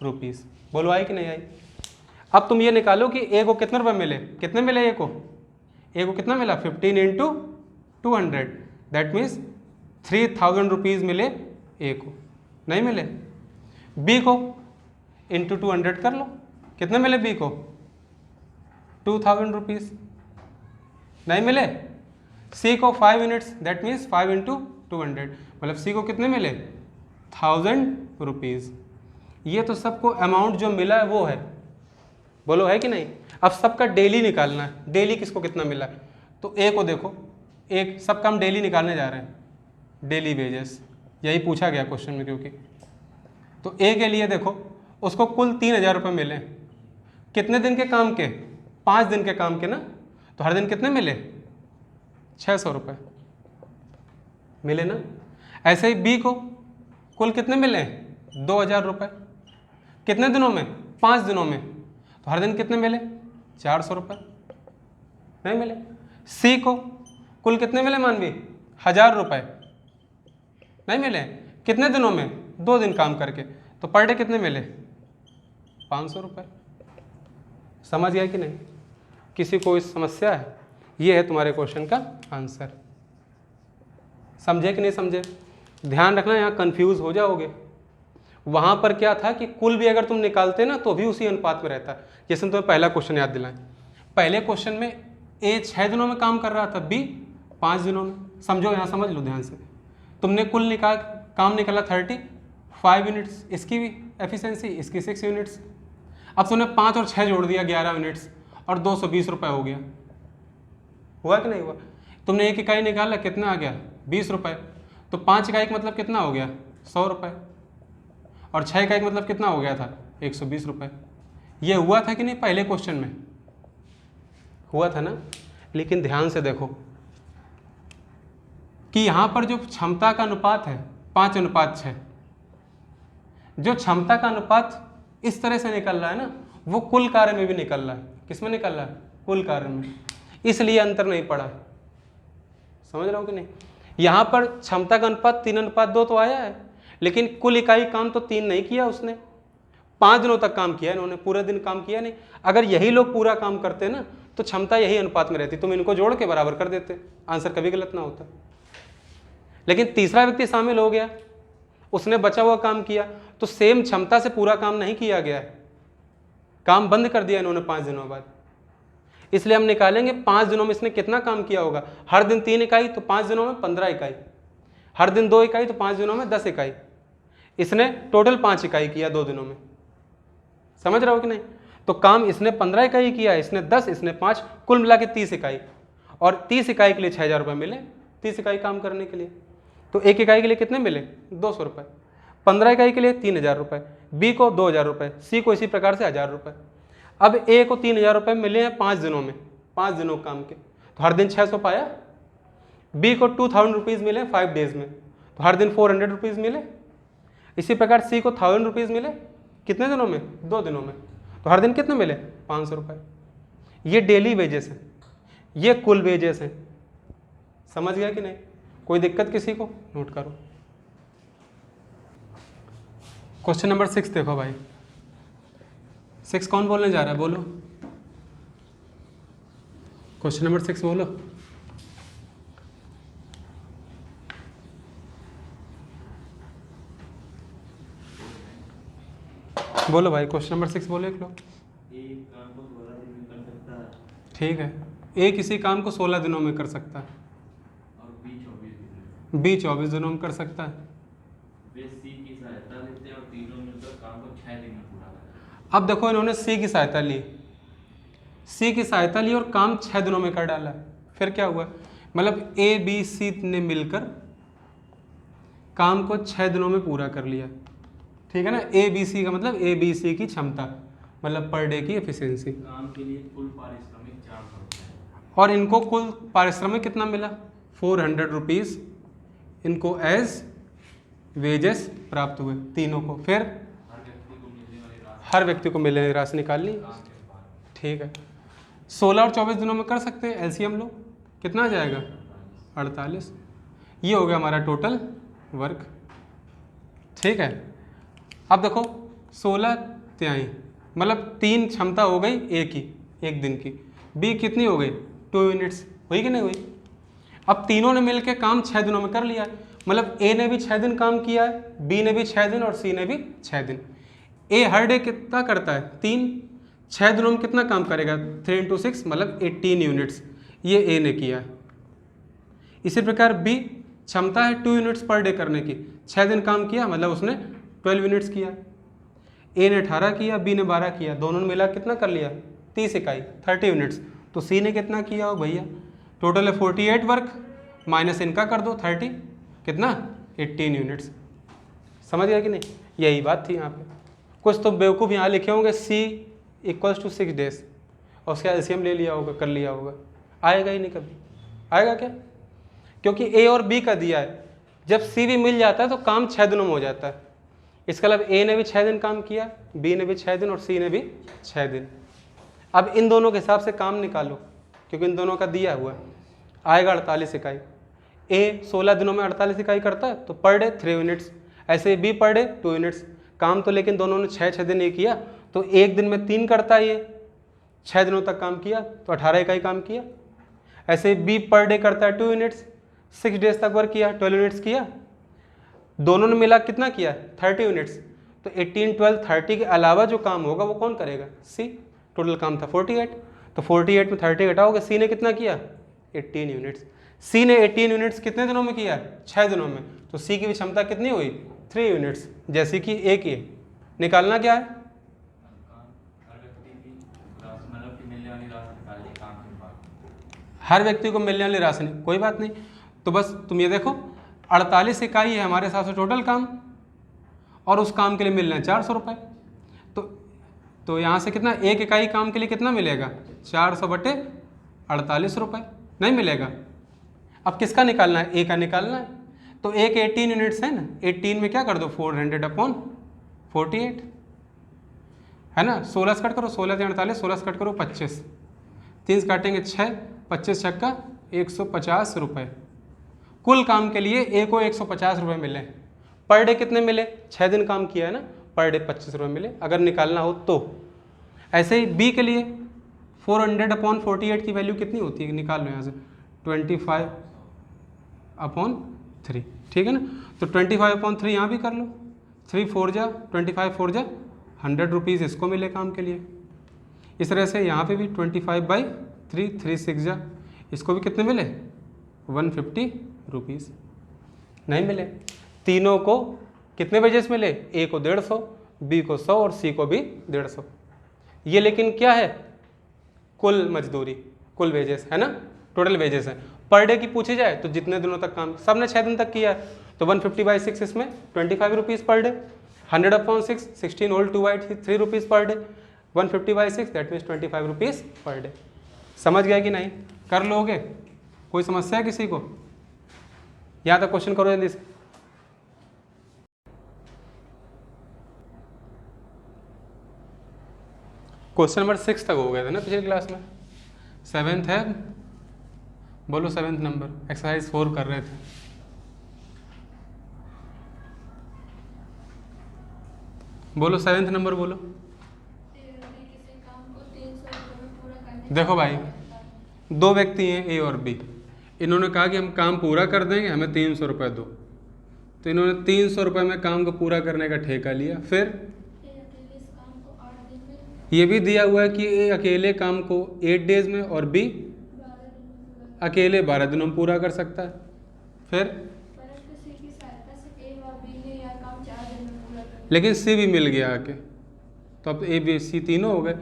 रुपीज़। बोलो आई कि नहीं आई? अब तुम ये निकालो कि ए को कितने रुपये मिले? कितने मिले ए को? ए को कितना मिला? 15 × 200, दैट मीन्स 3,000 रुपीज़ मिले ए को। नहीं मिले? बी को × 200 कर लो, कितने मिले बी को? 2,000 रुपीज़। नहीं मिले? सी को 5 यूनिट्स, दैट मीन्स 5 × 200, मतलब सी को कितने मिले? 1,000 रुपीज़। ये तो सबको अमाउंट जो मिला है वो है। बोलो है कि नहीं? अब सबका डेली निकालना है, डेली किसको कितना मिला है। तो ए को देखो, एक सबका हम डेली निकालने जा रहे हैं, डेली वेजेस, यही पूछा गया क्वेश्चन में। क्योंकि तो ए के लिए देखो, उसको कुल 3,000 रुपये मिले। कितने दिन के काम के? 5 दिन के काम के ना। तो हर दिन कितने मिले? 600 रुपये मिले ना। ऐसे ही बी को कुल कितने मिले? 2,000 रुपये। कितने दिनों में? 5 दिनों में। तो हर दिन कितने मिले? 400 रुपये। नहीं मिले? सी को कुल कितने मिले मानवी? 1,000 रुपये। नहीं मिले? कितने दिनों में? 2 दिन काम करके। तो पर डे कितने मिले? 500 रुपये। समझ गया कि नहीं? किसी को इस समस्या है? ये है तुम्हारे क्वेश्चन का आंसर। समझे कि नहीं समझे? ध्यान रखना, यहाँ कंफ्यूज हो जाओगे। वहाँ पर क्या था कि कुल भी अगर तुम निकालते ना तो भी उसी अनुपात में रहता। जैसे तुम्हें पहला क्वेश्चन याद दिलाएं, पहले क्वेश्चन में ए 6 दिनों में काम कर रहा था, बी 5 दिनों में। समझो, यहाँ समझ लो ध्यान से। तुमने कुल काम निकाला 35 यूनिट्स, इसकी भी एफिशिएंसी, इसकी 6 यूनिट्स। अब तुमने 5 और 6 जोड़ दिया, 11 यूनिट्स, और 220 रुपये हो गया। हुआ कि नहीं हुआ? तुमने एक इकाई निकाला, कितना आ गया? 20 रुपये। तो 5 इकाई का मतलब कितना हो गया? 100 रुपये। और 6 इकाई का मतलब कितना हो गया था? 120 रुपये। ये हुआ था कि नहीं? पहले क्वेश्चन में हुआ था ना। लेकिन ध्यान से देखो कि यहाँ पर जो क्षमता का अनुपात है 5:6, जो क्षमता का अनुपात इस तरह से निकल रहा है ना, वो कुल कार्य में भी निकल रहा है। किस में निकल रहा है? कुल कार्य में। इसलिए अंतर नहीं पड़ा है। समझ रहे हो कि नहीं? यहाँ पर क्षमता का अनुपात 3:2 तो आया है, लेकिन कुल इकाई काम तो 3 नहीं किया उसने। 5 दिनों तक काम किया इन्होंने, पूरे दिन काम किया नहीं। अगर यही लोग पूरा काम करते ना तो क्षमता यही अनुपात में रहती, तुम इनको जोड़ के बराबर कर देते, आंसर कभी गलत ना होता। लेकिन तीसरा व्यक्ति शामिल हो गया, उसने बचा हुआ काम किया, तो सेम क्षमता से पूरा काम नहीं किया गया है, काम बंद कर दिया इन्होंने 5 दिनों बाद। इसलिए हम निकालेंगे 5 दिनों में इसने कितना काम किया होगा। हर दिन 3 इकाई तो 5 दिनों में 15 इकाई, हर दिन 2 इकाई तो 5 दिनों में 10 इकाई। इसने टोटल 5 इकाई किया 2 दिनों में। समझ रहे हो कि नहीं? तो काम इसने 15 इकाई किया, इसने 10, इसने 5, कुल मिला के 30 इकाई। और 30 इकाई के लिए 6,000 रुपये मिले, 30 इकाई काम करने के लिए। तो एक इकाई के लिए कितने मिले? 200 रुपये। 15 इकाई के लिए 3,000 रुपये, बी को 2,000 रुपये, सी को इसी प्रकार से 1,000 रुपये। अब ए को 3,000 रुपये मिले हैं 5 दिनों में, 5 दिनों काम के, तो हर दिन 600 पाया। बी को 2,000 रुपीज़ मिले 5 डेज में, तो हर दिन 400 रुपीज़ मिले। इसी प्रकार सी को 1,000 रुपीज़ मिले कितने दिनों में? 2 दिनों में, तो हर दिन कितने मिले? 500 रुपये। ये डेली वेजेस हैं, ये कुल वेजेस हैं। समझ गया कि नहीं? कोई दिक्कत किसी को? नोट करो। क्वेश्चन नंबर 6 देखो भाई। 6 कौन बोलने जा रहा है? बोलो। क्वेश्चन नंबर 6 बोलो। बोलो भाई, क्वेश्चन नंबर 6 बोलो एक लोग। एक काम को 16 दिन में कर सकता है ठीक है, ए किसी काम को 16 दिनों में कर सकता है, और बी 24 दिन में। बी 24 दिनों में कर सकता है। वे सी की सहायता लेते हैं और तीनों मिलकर काम को 6 दिन में पूरा करते हैं। अब देखो इन्होंने सी की सहायता ली, सी की सहायता ली और काम 6 दिनों में कर डाला। फिर क्या हुआ, मतलब ए बी सी ने मिलकर काम को 6 दिनों में पूरा कर लिया। ठीक है ना, ए बी सी का मतलब ए बी सी की क्षमता, मतलब पर डे की एफिशिएंसी। काम के लिए कुल पारिश्रमिक 400 रुपये है। और इनको कुल पारिश्रमिक कितना मिला, 400 रुपीज़ इनको एज वेजेस प्राप्त हुए तीनों को। फिर हर व्यक्ति को मिलने वाली राशि हर व्यक्ति को मिलने की राशि निकाल ली। काम के बाद ठीक है, 16 और 24 दिनों में कर सकते हैं, एलसीएम लो, कितना आ जाएगा 48। ये हो गया हमारा टोटल वर्क। ठीक है, अब देखो 16 तिहाई मतलब 3 क्षमता हो गई ए की एक दिन की, बी कितनी हो गई 2 यूनिट्स, हुई कि नहीं हुई। अब तीनों ने मिलकर काम 6 दिनों में कर लिया है, मतलब ए ने भी 6 दिन काम किया है, बी ने भी 6 दिन और सी ने भी 6 दिन। ए हर डे कितना करता है 3, 6 दिनों में कितना काम करेगा 3 × 6 मतलब 18 यूनिट्स, ये ए ने किया है। इसी प्रकार बी क्षमता है 2 यूनिट्स पर डे करने की, 6 दिन काम किया मतलब उसने 12 यूनिट्स किया। ए ने 18 किया, बी ने 12 किया, दोनों ने मिला कितना कर लिया 30 इकाई 30 यूनिट्स। तो सी ने कितना किया हो भैया, टोटल है 48 वर्क, माइनस इनका कर दो 30, कितना 18 यूनिट्स। समझ गया कि नहीं, यही बात थी यहाँ पे। कुछ तो बेवकूफ़ यहाँ लिखे होंगे सी = 6 डेज और उसका एलसीएम ले लिया होगा, कर लिया होगा, आएगा ही नहीं कभी। आएगा क्या, क्योंकि ए और बी का दिया है, जब सी भी मिल जाता है तो काम 6 दिनों में हो जाता है। इसका मतलब ए ने भी 6 दिन काम किया, बी ने भी 6 दिन और सी ने भी 6 दिन। अब इन दोनों के हिसाब से काम निकालो, क्योंकि इन दोनों का दिया हुआ है, आएगा 48 इकाई। ए 16 दिनों में 48 इकाई करता है तो पर डे 3 यूनिट्स, ऐसे बी पर डे 2 यूनिट्स। काम तो लेकिन दोनों ने 6 दिन ही किया, तो एक दिन में 3 करता है, ये 6 दिनों तक काम किया तो 18 इकाई काम किया। ऐसे बी पर डे करता है 2 यूनिट्स, 6 डेज तक वर्क किया, 12 यूनिट्स किया। दोनों ने मिला कितना किया 30 यूनिट्स, तो 18, 12, 30 के अलावा जो काम होगा वो कौन करेगा, सी। टोटल काम था 48, तो 48 में 30 घटाओगे, सी ने कितना किया 18 यूनिट्स। सी ने 18 यूनिट्स कितने दिनों में किया 6 दिनों में, तो सी की भी क्षमता कितनी हुई 3 यूनिट्स, जैसे कि ए की। निकालना क्या है, हर व्यक्ति की मतलब कि मिलने वाली राशि निकालिए काम के बाद। हर व्यक्ति को मिलने वाली राशि नहीं, कोई बात नहीं। तो बस तुम ये देखो 48 इकाई है हमारे हिसाब से टोटल काम, और उस काम के लिए मिलना है 400 रुपये। तो यहाँ से कितना, एक इकाई काम के लिए कितना मिलेगा 400/48 रुपये, नहीं मिलेगा। अब किसका निकालना है, ए का निकालना है। तो एक 18 यूनिट्स है ना, 18 में क्या कर दो 400/48 है ना, 16 से कट करो, 16 से 48, 16 से कट करो 25, 3 से काटेंगे 6, 25 छक्का 150 रुपये। कुल काम के लिए ए को 150 रुपये मिले। पर डे कितने मिले, 6 दिन काम किया है ना, पर डे 25 रुपये मिले अगर निकालना हो तो। ऐसे ही बी के लिए 400/48 की वैल्यू कितनी होती है, निकाल लो यहाँ से 25/3, ठीक है ना। तो 25/3 यहाँ भी कर लो, 3 4 जा 25 4 जा 100 रुपीज़ इसको मिले काम के लिए। इस तरह से यहाँ पे भी 25/3 3 6 जा, इसको भी कितने मिले 150 रुपीज़, नहीं मिले। तीनों को कितने वेजेस मिले, ए को 150, बी को 100 और सी को भी 150। ये लेकिन क्या है, कुल मजदूरी, कुल वेजेस है ना, टोटल वेजेस है। पर डे की पूछी जाए तो जितने दिनों तक काम, सबने 6 दिन तक किया है, तो 150/6 इसमें 25 rupees per day, 100/6 16 whole 2/3 rupees per day, 150/6 that means 25 rupees per day. समझ गया कि नहीं, कर लोगे, कोई समस्या है किसी को, यहाँ तक क्वेश्चन करो जल्दी से। क्वेश्चन नंबर 6 तक हो गए थे ना पिछली क्लास में, 7th है, बोलो 7th नंबर, एक्सरसाइज 4 कर रहे थे। बोलो 7th नंबर बोलो। किसी काम को 300 रुपये में पूरा करने देखो भाई, 2 व्यक्ति हैं ए और बी, इन्होंने कहा कि हम काम पूरा कर देंगे, हमें 300 रुपये दो। तो इन्होंने 300 रुपये में काम को पूरा करने का ठेका लिया। फिर अकेले इस काम ये भी दिया हुआ है कि ए अकेले काम को 8 डेज में और बी अकेले 12 दिनों में पूरा कर सकता है। फिर परंतु सी की सहायता से ए व बी ने यह काम 4 दिन में पूरा कर लेकिन सी भी मिल गया आके, तो अब ए बी सी तीनों हो गए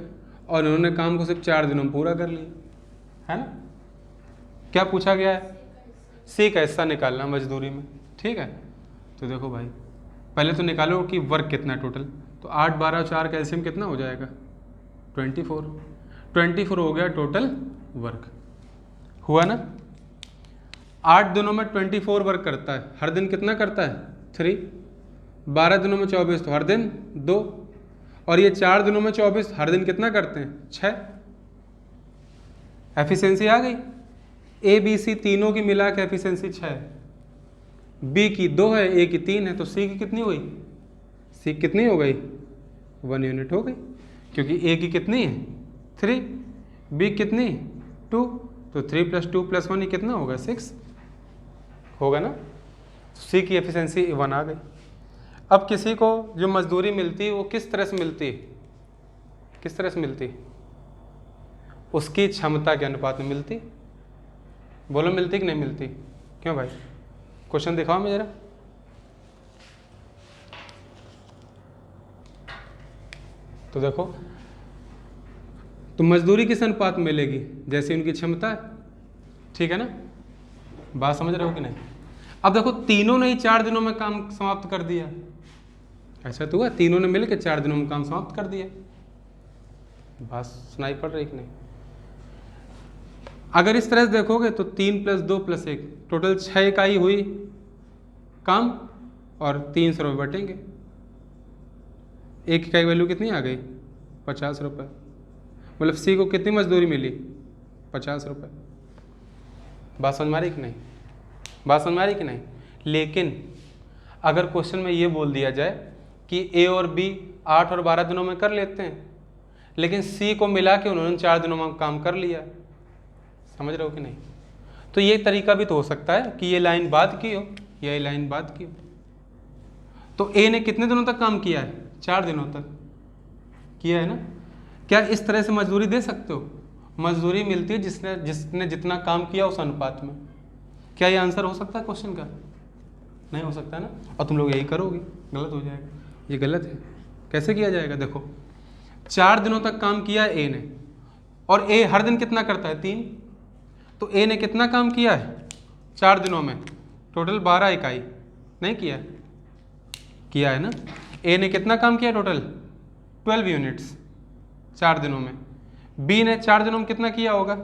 और इन्होंने काम को सिर्फ 4 दिनों में पूरा कर लिया, है ना। क्या पूछा गया है? सी का हिस्सा निकालना मजदूरी में, ठीक है। तो देखो भाई पहले तो निकालो कि वर्क कितना है टोटल, तो 8 12 और 4 का एलसीएम कितना हो जाएगा? 24 हो गया टोटल वर्क, हुआ ना। 8 दिनों में 24 वर्क करता है, हर दिन कितना करता है? 3। 12 दिनों में 24, तो हर दिन 2, और ये 4 दिनों में 24, हर दिन कितना करते हैं? 6। एफिशिएंसी आ गई। ए बी सी तीनों की मिला के एफिशिएंसी 6 है, बी की 2 है, ए की 3 है, तो सी की कितनी हुई? सी कितनी हो गई? 1 यूनिट हो गई, क्योंकि ए की कितनी है? 3, बी कितनी? 2, तो 3 + 2 + 1 कितना होगा? 6 होगा ना। सी की एफिशिएंसी 1 आ गई। अब किसी को जो मजदूरी मिलती है वो किस तरह से मिलती है? किस तरह से मिलती है? उसकी क्षमता के अनुपात में मिलती। बोलो मिलती कि नहीं मिलती? क्यों भाई? क्वेश्चन दिखाओ मैं जरा। तो देखो, तो मजदूरी किस अनुपात में मिलेगी? जैसे उनकी क्षमता है, ठीक है ना। बात समझ रहे हो कि नहीं? अब देखो तीनों ने ही 4 दिनों में काम समाप्त कर दिया, ऐसा तो हुआ तीनों ने मिलकर 4 दिनों में काम समाप्त कर दिया। बात सुनाई पड़ रही कि नहीं? अगर इस तरह से देखोगे तो 3 + 2 + 1 टोटल 6 इकाई हुई काम, और 300 रुपये बटेंगे। एक इकाई वैल्यू कितनी आ गई? 50 रुपये। मतलब सी को कितनी मजदूरी मिली? 50 रुपये। बात समझ में आ रही कि नहीं? बात समझ में आ रही कि नहीं? लेकिन अगर क्वेश्चन में ये बोल दिया जाए कि ए और बी 8 और 12 दिनों में कर लेते हैं, लेकिन सी को मिला के उन्होंने 4 दिनों में काम कर लिया, समझ रहे हो कि नहीं? तो ये तरीका भी तो हो सकता है कि ये लाइन बाद की हो या ये लाइन बाद की हो। तो ए ने कितने दिनों तक काम किया है? 4 दिनों तक किया है ना। क्या इस तरह से मजदूरी दे सकते हो? मजदूरी मिलती है जिसने जितना काम किया उस अनुपात में। क्या ये आंसर हो सकता है क्वेश्चन का? नहीं हो सकता ना। और तुम लोग यही करोगे, गलत हो जाएगा। ये गलत है। कैसे किया जाएगा? देखो 4 दिनों तक काम किया है ए ने, और ए हर दिन कितना करता है? 3। तो ए ने कितना काम किया है 4 दिनों में? टोटल 12 इकाई। नहीं किया? किया है ना। ए ने कितना काम किया टोटल? 12 यूनिट्स 4 दिनों में। बी ने 4 दिनों में कितना किया होगा?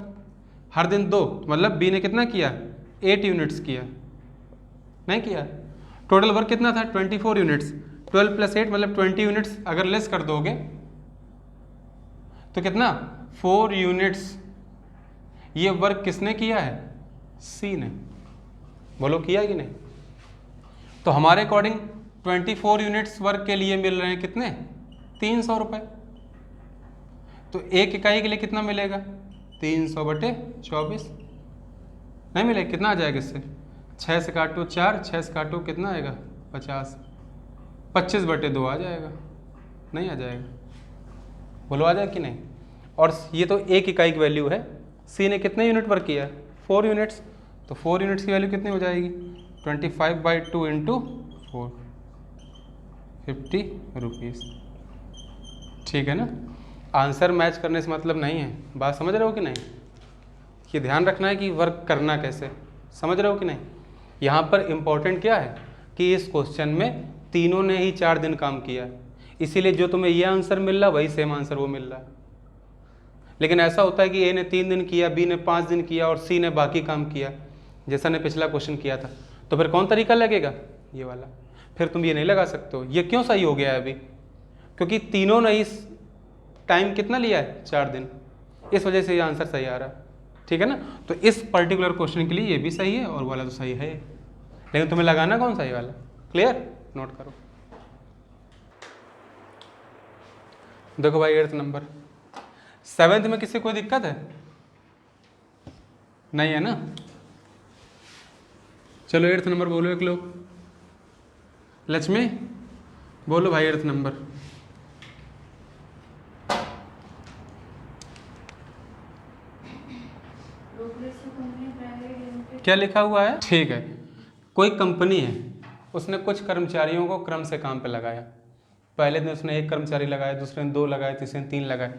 हर दिन 2, मतलब बी ने कितना किया? 8 यूनिट्स किया। नहीं किया? टोटल वर्क कितना था? 24 यूनिट्स। 12 + 8 मतलब 20 यूनिट्स अगर लेस कर दोगे तो कितना? 4 यूनिट्स। ये वर्क किसने किया है? सी ने। बोलो किया कि नहीं? तो हमारे अकॉर्डिंग 24 यूनिट्स वर्क के लिए मिल रहे हैं कितने? 300 रुपये। तो एक इकाई के लिए कितना मिलेगा? 300/24 नहीं मिलेगा? कितना आ जाएगा इससे? 6 से काटो 4, 6 से काटो कितना आएगा? 50। 25/2 आ जाएगा। नहीं आ जाएगा? बोलो आ जाएगा कि नहीं? और ये तो एक इकाई की वैल्यू है। सी ने कितने यूनिट वर्क किया? 4 यूनिट्स। तो 4 यूनिट्स की वैल्यू कितनी हो जाएगी? 25/2 × 4, 50 रुपीज़। ठीक है ना। आंसर मैच करने से मतलब नहीं है। बात समझ रहे हो कि नहीं? ये ध्यान रखना है कि वर्क करना कैसे, समझ रहे हो कि नहीं? यहाँ पर इम्पोर्टेंट क्या है कि इस क्वेश्चन में तीनों ने ही 4 दिन काम किया, इसीलिए जो तुम्हें ये आंसर मिल रहा वही सेम आंसर वो मिल रहा है। लेकिन ऐसा होता है कि ए ने 3 दिन किया, बी ने 5 दिन किया और सी ने बाकी काम किया, जैसा ने पिछला क्वेश्चन किया था। तो फिर कौन तरीका लगेगा? ये वाला। फिर तुम ये नहीं लगा सकते हो। ये क्यों सही हो गया है अभी? क्योंकि तीनों ने ही टाइम कितना लिया है? 4 दिन। इस वजह से ये आंसर सही आ रहा है। ठीक है ना। तो इस पर्टिकुलर क्वेश्चन के लिए ये भी सही है और वाला तो सही है, लेकिन तुम्हें लगाना कौन सा? ये वाला। क्लियर? नोट करो। देखो भाई 8th नंबर। 7th में किसी कोई दिक्कत है? नहीं है ना। चलो 8th नंबर बोलो एक लोग। लक्ष्मी बोलो भाई 8th नंबर। क्या लिखा हुआ है? ठीक है, कोई कंपनी है, उसने कुछ कर्मचारियों को क्रम से काम पे लगाया। पहले दिन उसने 1 कर्मचारी लगाया, दूसरे दिन 2 लगाए, तीसरे दिन 3 लगाए।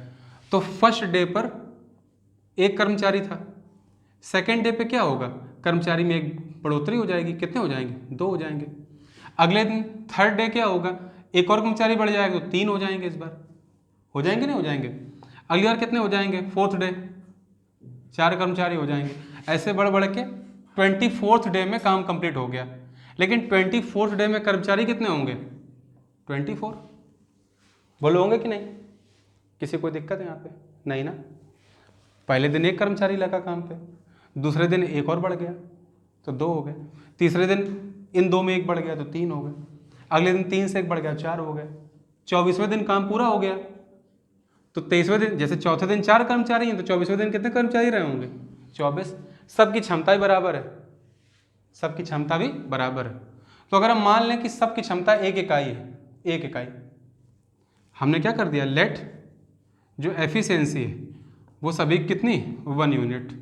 तो फर्स्ट डे पर 1 कर्मचारी था। सेकेंड डे पे क्या होगा? कर्मचारी में 1 बढ़ोतरी हो जाएगी। कितने हो जाएंगे? 2 हो जाएंगे। अगले दिन थर्ड डे क्या होगा? 1 और कर्मचारी बढ़ जाएगा तो 3 हो जाएंगे। इस बार हो जाएंगे, नहीं हो जाएंगे? अगली बार कितने हो जाएंगे? फोर्थ डे 4 कर्मचारी हो जाएंगे। ऐसे बढ़ बढ़ के 24th डे में काम कंप्लीट हो गया। लेकिन 24th डे में कर्मचारी कितने होंगे? 24। बोलो होंगे कि नहीं? किसी कोई दिक्कत है यहाँ पे? नहीं ना। पहले दिन 1 कर्मचारी लगा काम पे, दूसरे दिन 1 और बढ़ गया तो 2 हो गए, तीसरे दिन इन 2 में 1 बढ़ गया तो 3 हो गए, अगले दिन 3 से 1 बढ़ गया 4 हो गए, 24वें दिन काम पूरा हो गया तो 23वें दिन, जैसे चौथे दिन 4 कर्मचारी हैं तो 24वें दिन कितने कर्मचारी रहे होंगे? 24। सबकी क्षमता भी बराबर है, सबकी क्षमता भी बराबर है। तो अगर हम मान लें कि सबकी क्षमता 1 इकाई है, 1 इकाई, हमने क्या कर दिया? लेट जो एफिशिएंसी है वो सभी कितनी? 1 यूनिट,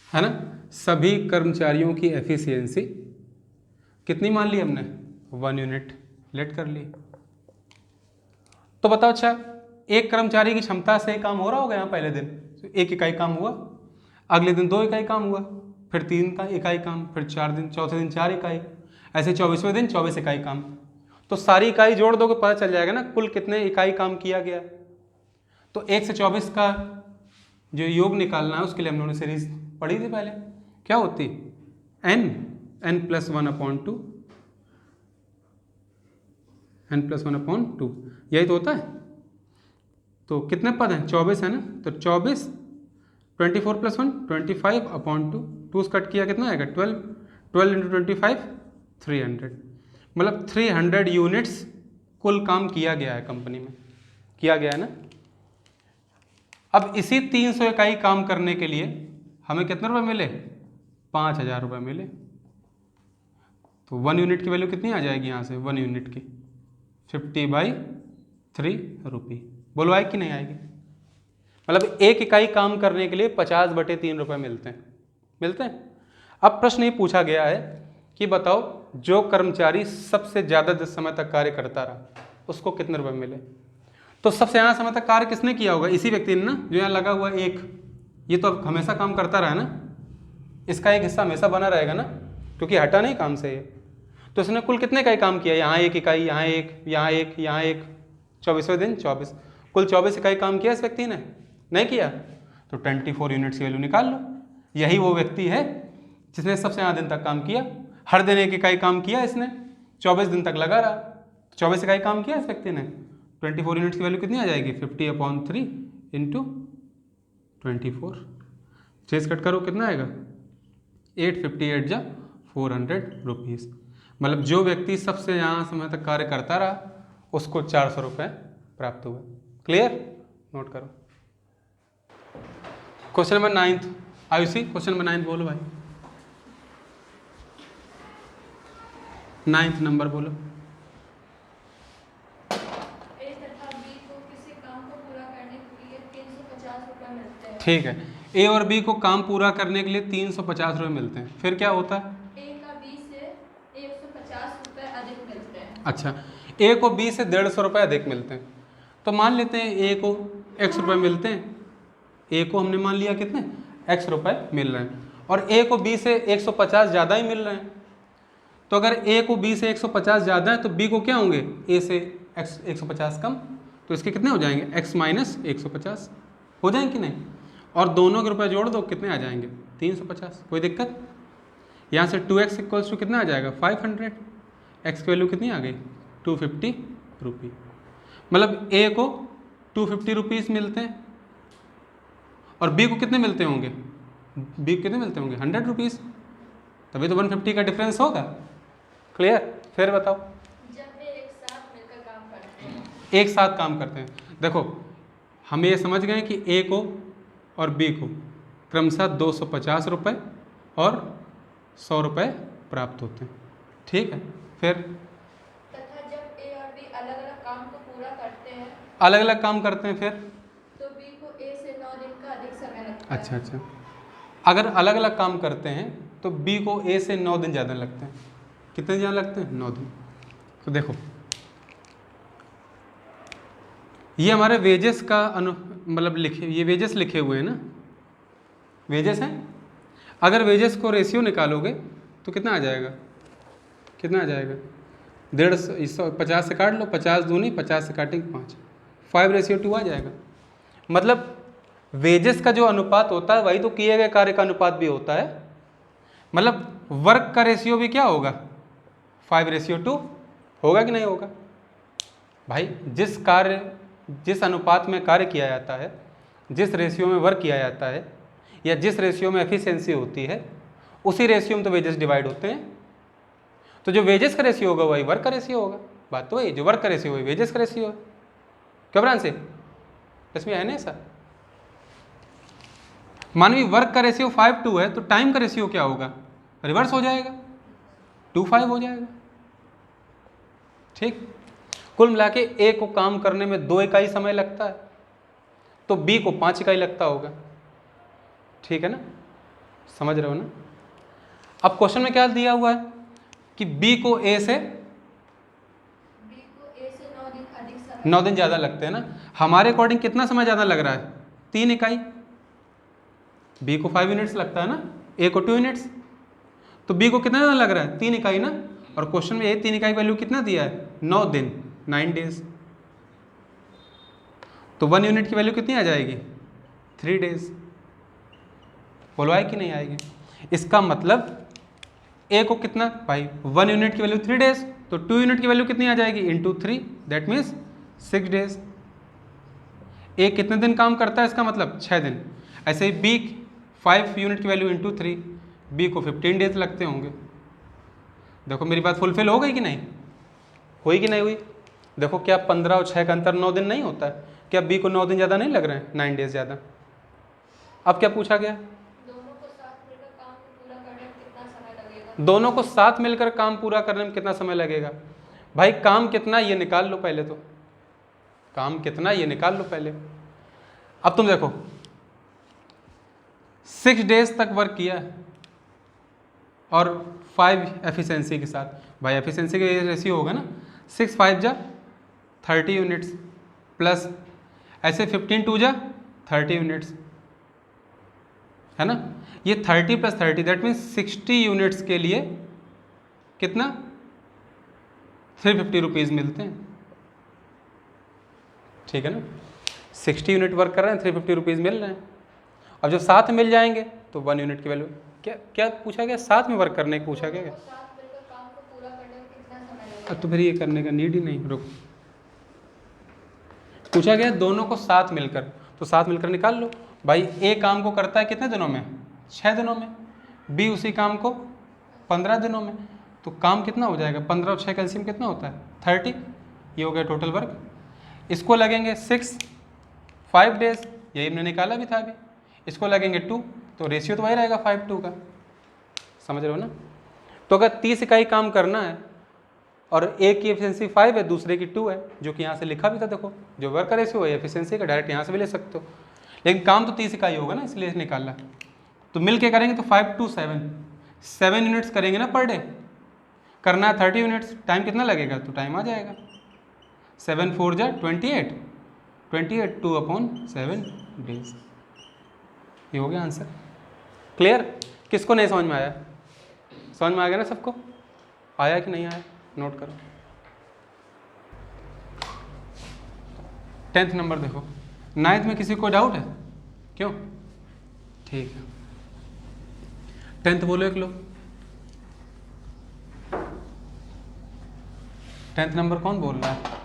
है ना। सभी कर्मचारियों की एफिशिएंसी कितनी मान ली हमने? 1 यूनिट लेट कर ली। तो बताओ, अच्छा 1 कर्मचारी की क्षमता से काम हो रहा होगा यहाँ पहले दिन? तो 1 इकाई काम हुआ, अगले दिन 2 इकाई काम हुआ, फिर 3 इकाई काम, फिर 4 दिन, चौथे दिन 4 इकाई, ऐसे 24वें दिन 24 इकाई काम। तो सारी इकाई जोड़ दोगे पता चल जाएगा ना कुल कितने इकाई काम किया गया। तो 1 से 24 का जो योग निकालना है उसके लिए हम लोगों ने सीरीज पढ़ी थी पहले। क्या होती? n+1/2, n+1/2, यही तो होता है। तो कितने पद हैं? 24 है ना। तो 24, 24 + 1 25/2, 2 कट किया कितना आएगा? 12, 12 × 25 300, मतलब 300 यूनिट्स कुल काम किया गया है कंपनी में, किया गया है ना। अब इसी 300 इकाई काम करने के लिए हमें कितने रुपए मिले? 5000 रुपये मिले। तो 1 यूनिट की वैल्यू कितनी आ जाएगी यहाँ से? 1 यूनिट की 50/3 रुपये। बोलो आएगी कि नहीं आएगी? मतलब 1 इकाई काम करने के लिए 50/3 रुपये मिलते हैं, मिलते हैं। अब प्रश्न ये पूछा गया है कि बताओ जो कर्मचारी सबसे ज़्यादा समय तक कार्य करता रहा उसको कितने रुपए मिले? तो सबसे ज़्यादा समय तक कार्य किसने किया होगा? इसी व्यक्ति ने ना, जो यहाँ लगा हुआ 1, ये तो अब हमेशा काम करता रहा ना, इसका एक हिस्सा हमेशा बना रहेगा ना, क्योंकि हटा नहीं काम से ये। तो इसने कुल कितने इकाई काम किया? यहाँ 1 इकाई, यहाँ 1, यहाँ 1, यहाँ 1, 24वें दिन 24, कुल 24 इकाई काम किया इस व्यक्ति ने? नहीं किया। तो 24 यूनिट्स की वैल्यू निकाल लो। यही वो व्यक्ति है जिसने सबसे ज़्यादा दिन तक काम किया। हर दिन 1 इकाई काम किया इसने, 24 दिन तक लगा रहा, 24 इकाई काम किया इस व्यक्ति ने। 24 यूनिट्स की वैल्यू कितनी आ जाएगी? 50/3 × 24। 6 कट करो कितना आएगा? 858 जा 400 रुपीज़। मतलब जो व्यक्ति सबसे ज़्यादा समय तक कार्य करता रहा उसको 400 रुपये प्राप्त हुए। क्लियर? नोट करो। Question number 9, Ayushi question number 9 बोलो भाई। 9th नंबर बोलो। ए तथा बी को किसी काम को पूरा करने के लिए 350 रुपये मिलते हैं। ठीक है, ए और बी को काम पूरा करने के लिए 350 रुपये मिलते हैं। फिर क्या होता है? ए का बी से 150 रुपये अधिक मिलते हैं। अच्छा, ए को बी से 150 रुपये अधिक मिलते हैं। तो मान लेते हैं ए को x रुपये मिलते हैं, ए को हमने मान लिया कितने? x रुपये मिल रहे हैं, और ए को बी से 150 ज़्यादा ही मिल रहे हैं। तो अगर ए को बी से 150 ज़्यादा है तो बी को क्या होंगे? ए से 150 कम। तो इसके कितने हो जाएंगे? x - 150 हो जाएंगे कि नहीं? और दोनों के रुपये जोड़ दो, कितने आ जाएंगे? 350। कोई दिक्कत? यहाँ से 2x = कितना आ जाएगा? 500। x की वैल्यू कितनी आ गई? 250 रुपये। मतलब ए को 250 रुपीज़ मिलते हैं और बी को कितने मिलते होंगे? बी को कितने मिलते होंगे? 100 रुपीज़। तभी तो 150 का डिफरेंस होगा। क्लियर? फिर बताओ। जब वे एक साथ मिलकर काम करते हैं। एक साथ काम करते हैं। देखो हम ये समझ गए कि ए को और बी को क्रमशः 250 रुपये और 100 रुपये प्राप्त होते हैं। ठीक है, फिर तथा जब ए और बी अलग अलग काम को पूरा करते हैं, अलग अलग काम करते हैं, फिर तो बी को ए से 9 दिन का अधिक समय लगता है। अच्छा, अगर अलग अलग काम करते हैं तो बी को ए से 9 दिन ज़्यादा लगते हैं। कितने ज़्यादा लगते हैं? 9 दिन। तो देखो ये हमारे वेजेस का मतलब ये वेजेस लिखे हुए हैं ना, वेजेस हैं। अगर वेजेस को रेशियो निकालोगे तो कितना आ जाएगा? कितना आ जाएगा? 150 50 से काट लो, 50 दूनी 50 से काटेंगे 5, 5:2 आ जाएगा। मतलब वेजेस का जो अनुपात होता है वही तो किए गए कार्य का अनुपात भी होता है। मतलब वर्क का रेशियो भी क्या होगा? 5:2 होगा कि नहीं होगा? भाई जिस अनुपात में कार्य किया जाता है, जिस रेशियो में वर्क किया जाता है, या जिस रेशियो में एफिशिएंसी होती है, उसी रेशियो में तो वेजेस डिवाइड होते हैं। तो जो वेजेस का रेशियो होगा वही वर्क का रेशियो होगा। बात तो वही, जो वर्क का रेशियो वही वेजेस का रेशियो है। क्यों ब्रांच से इसमें है ना ऐसा? मानवी वर्क का रेशियो 5:2 है तो टाइम का रेशियो क्या होगा? रिवर्स हो जाएगा, 2:5 हो जाएगा। ठीक, कुल मिला के ए को काम करने में 2 इकाई समय लगता है तो बी को 5 इकाई लगता होगा। ठीक है ना, समझ रहे हो ना? अब क्वेश्चन में क्या दिया हुआ है कि बी को ए से 9 दिन ज़्यादा लगते हैं ना। हमारे अकॉर्डिंग कितना समय ज़्यादा लग रहा है? 3 इकाई। बी को 5 यूनिट्स लगता है ना, ए को 2 यूनिट्स। तो बी को कितना ज़्यादा लग रहा है? 3 इकाई ना। और क्वेश्चन में ये 3 इकाई वैल्यू कितना दिया है? 9 दिन, 9 डेज। तो 1 यूनिट की वैल्यू कितनी आ जाएगी? 3 डेज। बोलो आए कि नहीं आएगी? इसका मतलब ए को कितना भाई? 1 यूनिट की वैल्यू 3 डेज, तो 2 यूनिट की वैल्यू कितनी आ जाएगी? Into 3, that means 6 days. ए कितने दिन काम करता है? इसका मतलब 6 दिन। ऐसे ही बी 5 यूनिट की वैल्यू इंटू 3, बी को 15 डेज लगते होंगे। देखो मेरी बात फुलफिल हो गई कि नहीं? हुई कि नहीं हुई? देखो क्या 15 और 6 का अंतर 9 दिन नहीं होता है? क्या बी को 9 दिन ज़्यादा नहीं लग रहे हैं? 9 डेज ज़्यादा। अब क्या पूछा गया? दोनों को साथ मिलकर काम पूरा करने में कितना समय लगेगा? भाई काम कितना ये निकाल लो पहले, तो काम कितना ये निकाल लो पहले। अब तुम देखो 6 डेज तक वर्क किया है और 5 एफिशिएंसी के साथ। भाई एफिशिएंसी का रेशियो होगा ना, 6 5 जा 30 यूनिट्स, प्लस ऐसे 15 2 जा 30 यूनिट्स, है ना। ये 30 + 30 दैट मीन्स 60 यूनिट्स के लिए कितना? 350 रुपीज़ मिलते हैं। ठीक है ना, 60 यूनिट वर्क कर रहे हैं, 350 रुपीज़ मिल रहे हैं। अब जब साथ मिल जाएंगे तो 1 यूनिट की वैल्यू क्या क्या पूछा गया? साथ में वर्क करने को पूछा गया क्या? अब तो फिर ये करने का नीड ही नहीं। रुक, पूछा गया दोनों को साथ मिलकर, तो साथ मिलकर निकाल लो। भाई ए काम को करता है कितने दिनों में? 6 दिनों में। बी उसी काम को 15 दिनों में। तो काम कितना हो जाएगा? 15 और 6 कैल्शियम कितना होता है? 30। ये हो गया टोटल वर्क। इसको लगेंगे 6 5 डेज, यही हमने निकाला भी था अभी। इसको लगेंगे 2, तो रेशियो तो वही रहेगा 5:2 का। समझ रहे हो ना? तो अगर 30 इकाई काम करना है और एक की एफिशिएंसी 5 है, दूसरे की 2 है, जो कि यहाँ से लिखा भी था। देखो जो वर्क का रेशियो है एफिशिएंसी का, डायरेक्ट यहाँ से भी ले सकते हो, लेकिन काम तो 30 इकाई होगा ना, इसलिए निकाला। तो मिल के करेंगे तो 5 2 7 यूनिट्स करेंगे ना पर डे। करना है 30 यूनिट्स, टाइम कितना लगेगा? तो टाइम आ जाएगा 7 4 जा 28, 2/7 डेज। ये हो गया आंसर। क्लियर? किसको नहीं समझ में आया? समझ में आ गया ना सबको? आया कि नहीं आया? नोट करो। 10th नंबर देखो। 9th में किसी को डाउट है? क्यों? ठीक है, 10th बोलो एक लोग। 10th नंबर कौन बोल रहा है?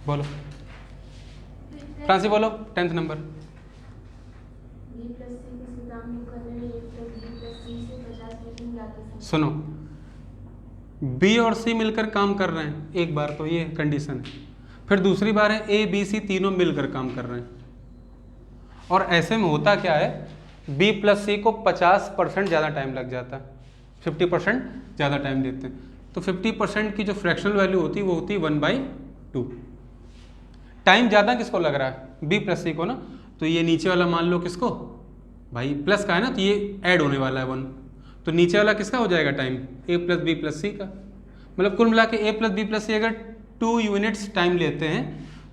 बोलो फ्रांसी, बोलो 10th नंबर। सुनो, बी और सी मिलकर काम कर रहे हैं एक बार, तो ये कंडीशन है। फिर दूसरी बार है ए बी सी तीनों मिलकर काम कर रहे हैं। और ऐसे में होता क्या है, बी + सी को 50% ज़्यादा टाइम लग जाता है, 50% ज़्यादा टाइम देते हैं। तो 50% की जो फ्रैक्शनल वैल्यू होती है वो होती है 1/2। टाइम ज़्यादा किसको लग रहा है? बी + सी को ना। तो ये नीचे वाला मान लो किसको भाई प्लस का है ना, तो ये ऐड होने वाला है 1, तो नीचे वाला किसका हो जाएगा टाइम, ए प्लस बी प्लस सी का। मतलब कुल मिला के ए प्लस बी प्लस सी अगर 2 यूनिट्स टाइम लेते हैं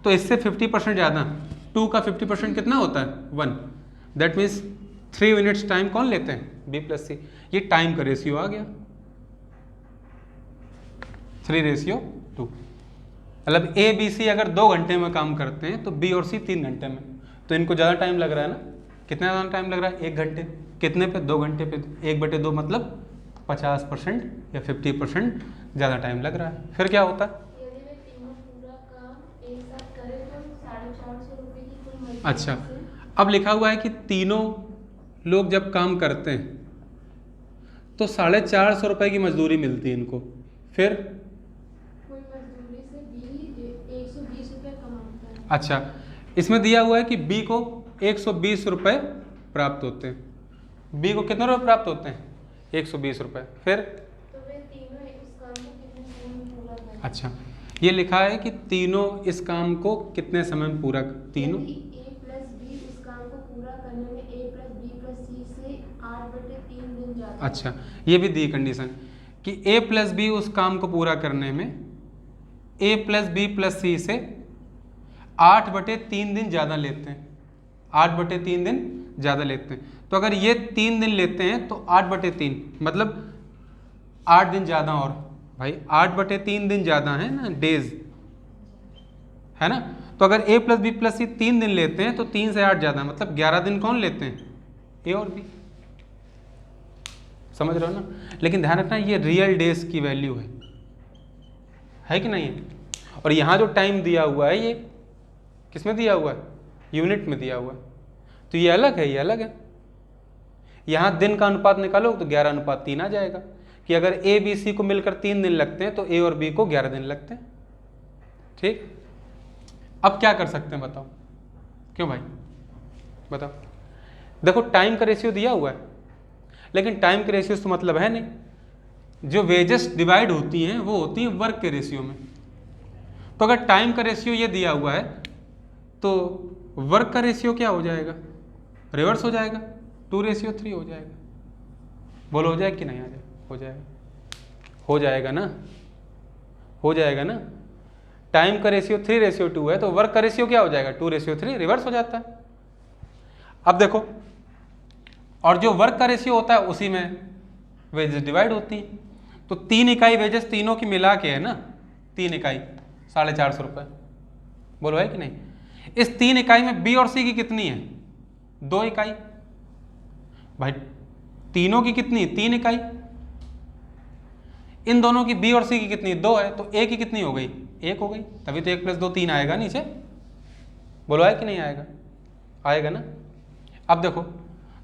तो इससे 50% ज़्यादा, 2 का 50% कितना होता है 1, दैट मीन्स 3 यूनिट्स टाइम कौन लेते हैं बी प्लस सी। ये टाइम का रेशियो आ गया 3:2। मतलब ए बी सी अगर 2 घंटे में काम करते हैं तो बी और सी 3 घंटे में, तो इनको ज़्यादा टाइम लग रहा है ना, कितना ज़्यादा टाइम लग रहा है 1 घंटे, कितने पे 2 घंटे पे, 1/2 मतलब 50% या 50% ज़्यादा टाइम लग रहा है। फिर क्या होता है, यदि वे तीनों पूरा काम एक साथ करें तो 450 रुपये की कुल मजदूरी अच्छा से अब लिखा हुआ है कि तीनों लोग जब काम करते हैं तो 450 रुपये की मजदूरी मिलती है इनको, फिर कुल मजदूरी से बी 120 रुपये कमाता है। अच्छा इसमें दिया हुआ है कि बी को 120 रुपये प्राप्त होते हैं, बी को कितने रुपये प्राप्त होते हैं 120 रुपये, फिर तो वे तीनों उस काम को कितने समय में पूरा करें। अच्छा ये लिखा है कि तीनों इस काम को कितने समय में पूरा, तीनों यदि ए प्लस बी उस काम को पूरा करने में ए प्लस बी प्लस सी से 8/3 दिन जाता है। अच्छा ये भी दी कंडीशन कि ए प्लस बी उस काम को पूरा करने में ए प्लस बी प्लस सी से 8/3 दिन ज़्यादा लेते हैं, 8/3 दिन ज़्यादा लेते हैं। तो अगर ये 3 दिन लेते हैं तो 8/3 मतलब 8 दिन ज़्यादा, और भाई 8/3 दिन ज़्यादा है ना डेज, है ना। तो अगर ए प्लस बी प्लस सी 3 दिन लेते हैं तो 3 से 8 ज़्यादा, मतलब 11 दिन कौन लेते हैं ए और बी, समझ रहे हो ना। लेकिन ध्यान रखना ये रियल डेज की वैल्यू है कि नहीं है। और यहाँ जो टाइम दिया हुआ है ये किस में दिया हुआ है, यूनिट में दिया हुआ है, तो ये अलग है, ये अलग है। यहाँ दिन का अनुपात निकालो तो 11:3 आ जाएगा, कि अगर ए बी सी को मिलकर 3 दिन लगते हैं तो ए और बी को 11 दिन लगते हैं। ठीक, अब क्या कर सकते हैं बताओ, क्यों भाई बताओ। देखो टाइम का रेशियो दिया हुआ है, लेकिन टाइम के रेशियो से मतलब है नहीं, जो वेजेस डिवाइड होती हैं वो होती हैं वर्क के रेशियो में। तो अगर टाइम का रेशियो ये दिया हुआ है तो वर्क का रेशियो क्या हो जाएगा, रिवर्स हो जाएगा, 2:3 हो जाएगा। बोलो हो जाएगा कि नहीं आ जाएगा, हो जाएगा, हो जाएगा ना, हो जाएगा ना। टाइम का रेशियो 3:2 है तो वर्क का रेशियो क्या हो जाएगा 2:3, रिवर्स हो जाता है। अब देखो, और जो वर्क का रेशियो होता है उसी में वेजेस डिवाइड होती हैं। तो 3 इकाई वेजेस तीनों की मिला के है ना, 3 इकाई 450 रुपये, बोलो है कि नहीं। इस 3 इकाई में बी और सी की कितनी है 2 इकाई, भाई तीनों की कितनी 3 इकाई, इन दोनों की बी और सी की कितनी 2 है, तो ए की कितनी हो गई 1 हो गई, तभी तो 1 + 2 3 आएगा नीचे, बोलो है कि नहीं आएगा, आएगा ना। अब देखो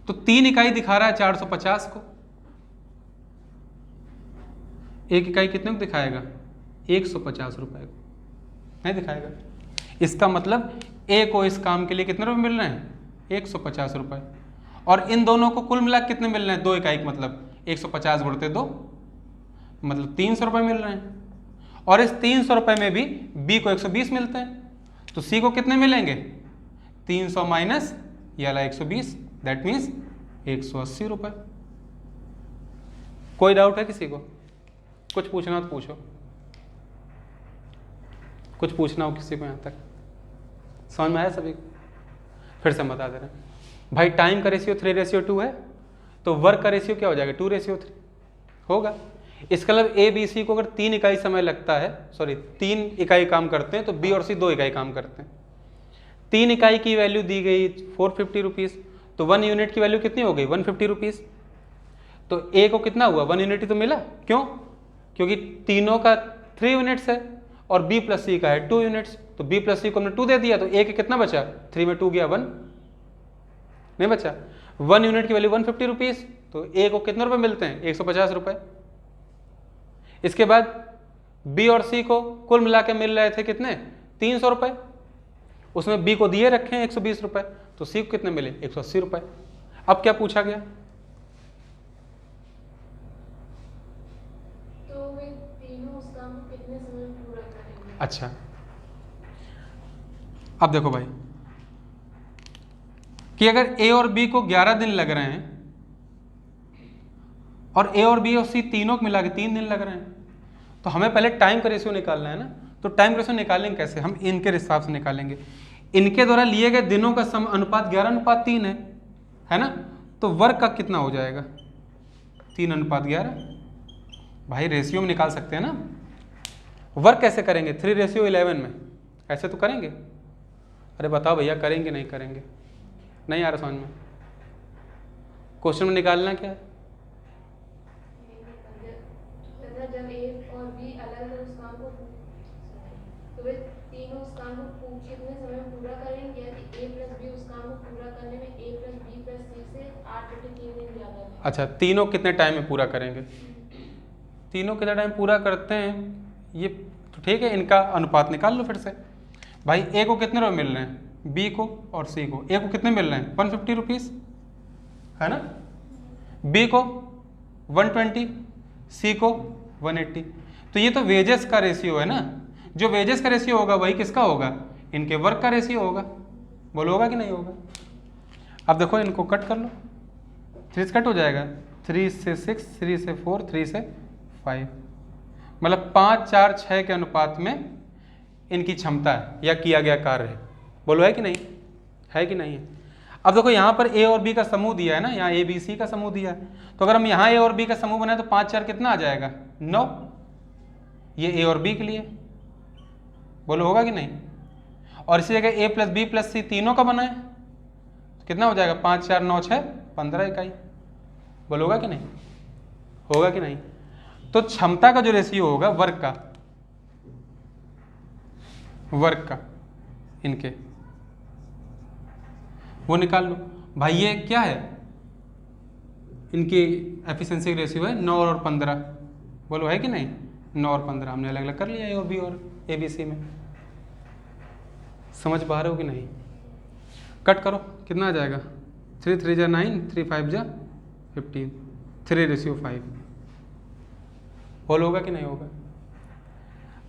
तो 3 इकाई दिखा रहा है 450 को, 1 इकाई कितने को दिखाएगा 150 रुपए को, नहीं दिखाएगा। इसका मतलब ए को इस काम के लिए कितने रुपए मिल रहे हैं 150 रुपए, और इन दोनों को कुल मिला कितने मिल रहे हैं 2 इकाई, मतलब 150 × 2 मतलब 300 रुपये मिल रहे हैं। और इस 300 रुपये में भी बी को 120 मिलते हैं, तो सी को कितने मिलेंगे 300 माइनस ये वाला 120, दैट मीन्स 180 रुपये। कोई डाउट है किसी को, कुछ पूछना हो तो पूछो, कुछ पूछना हो किसी को यहाँ तक, समझ में आया सभी को। फिर से बता दे रहे हैं भाई, टाइम का रेशियो 3:2 है तो वर्क का रेशियो क्या हो जाएगा 2:3 होगा। इसका मतलब ए बी सी को अगर 3 इकाई समय लगता है, सॉरी 3 इकाई काम करते हैं, तो बी और सी 2 इकाई काम करते हैं। 3 इकाई की वैल्यू दी गई 450 रुपीज़, तो 1 यूनिट की वैल्यू कितनी हो गई 150 रुपीज़। तो ए को कितना हुआ 1 यूनिट ही तो मिला, क्यों, क्योंकि तीनों का 3 यूनिट्स है और बी प्लस सी का है 2 यूनिट्स, तो बी प्लस सी को हमने 2 दे दिया, तो ए के कितना बचा 3 में 2 गया 1 नहीं बचा। 1 यूनिट की वैल्यू 150 रुपीज़, तो ए को कितने रुपए मिलते हैं 150 रुपये। इसके बाद बी और सी को कुल मिला के मिल रहे थे कितने 300 रुपये, उसमें बी को दिए रखे हैं 120 रुपये, तो सी को कितने मिले 180 रुपये। अब क्या पूछा गया, तो वे तीनों उस काम को कितने समय में पूरा करेंगे। अच्छा अब देखो भाई, कि अगर ए और बी को 11 दिन लग रहे हैं और ए और बी और सी तीनों को मिला के 3 दिन लग रहे हैं, तो हमें पहले टाइम का रेशियो निकालना है ना। तो टाइम रेशियो निकालेंगे कैसे? हम इनके हिसाब से निकालेंगे। इनके द्वारा लिए गए दिनों का अनुपात 11:3 है ना। तो वर्क का कितना हो जाएगा? 3:11। भाई रेशियो में निकाल सकते हैं ना। वर्क कैसे करेंगे? 3:11 में ऐसे तो करेंगे। अरे बताओ भैया, करेंगे नहीं करेंगे? नहीं आ रहा समझ में? क्वेश्चन में निकालना क्या है? जब ए और बी अलग अलग उस काम को तो वे तीनों उस काम को कितने समय में पूरा करेंगे? यदि ए प्लस बी उस काम को पूरा करने में ए प्लस बी प्लस सी से 8/3 दिन ज़्यादा है। अच्छा, तीनों कितने टाइम में पूरा करेंगे? तीनों कितना टाइम पूरा करते हैं ये तो ठीक है, इनका अनुपात निकाल लो फिर से। भाई ए को कितने रुपये मिल रहे हैं? बी को और सी को। ए को कितने मिल रहे हैं? 150 रुपीज़ है ना। बी को 120, सी को 180। तो ये तो वेजेस का रेशियो है ना। जो वेजेस का रेशियो होगा वही किसका होगा? इनके वर्क का रेशियो होगा। बोलो होगा कि नहीं होगा? अब देखो इनको कट कर लो, 3 से कट हो जाएगा, 3 से 6, 3 से 4, 3 से 5, मतलब 5, 4, 6 के अनुपात में इनकी क्षमता है या किया गया कार्य है। बोलो है कि नहीं? है कि नहीं है? अब देखो यहाँ पर ए और बी का समूह दिया है ना, यहाँ ए बी सी का समूह दिया है। तो अगर हम यहाँ ए और बी का समूह बनाए तो 5, 4 कितना आ जाएगा? 9। ये ए और बी के लिए। बोलो होगा कि नहीं? और इसी जगह ए प्लस बी प्लस सी तीनों का बनाए तो कितना हो जाएगा? 5, 4, 9, 6, 15 इकाई। बोलो होगा कि नहीं? होगा कि नहीं? तो क्षमता का जो रेशियो होगा वर्क का इनके, वो निकाल लो। भाई ये क्या है? इनकी एफिशिएंसी रेशियो है 9 और 15। बोलो है कि नहीं? 9 और 15 हमने अलग अलग कर लिया ए और बी और ए बी सी में। समझ पा रहे हो कि नहीं? कट करो, कितना आ जाएगा? 3 3 जा 9, 3 5 जा 15, 3:5। बोल होगा कि नहीं होगा?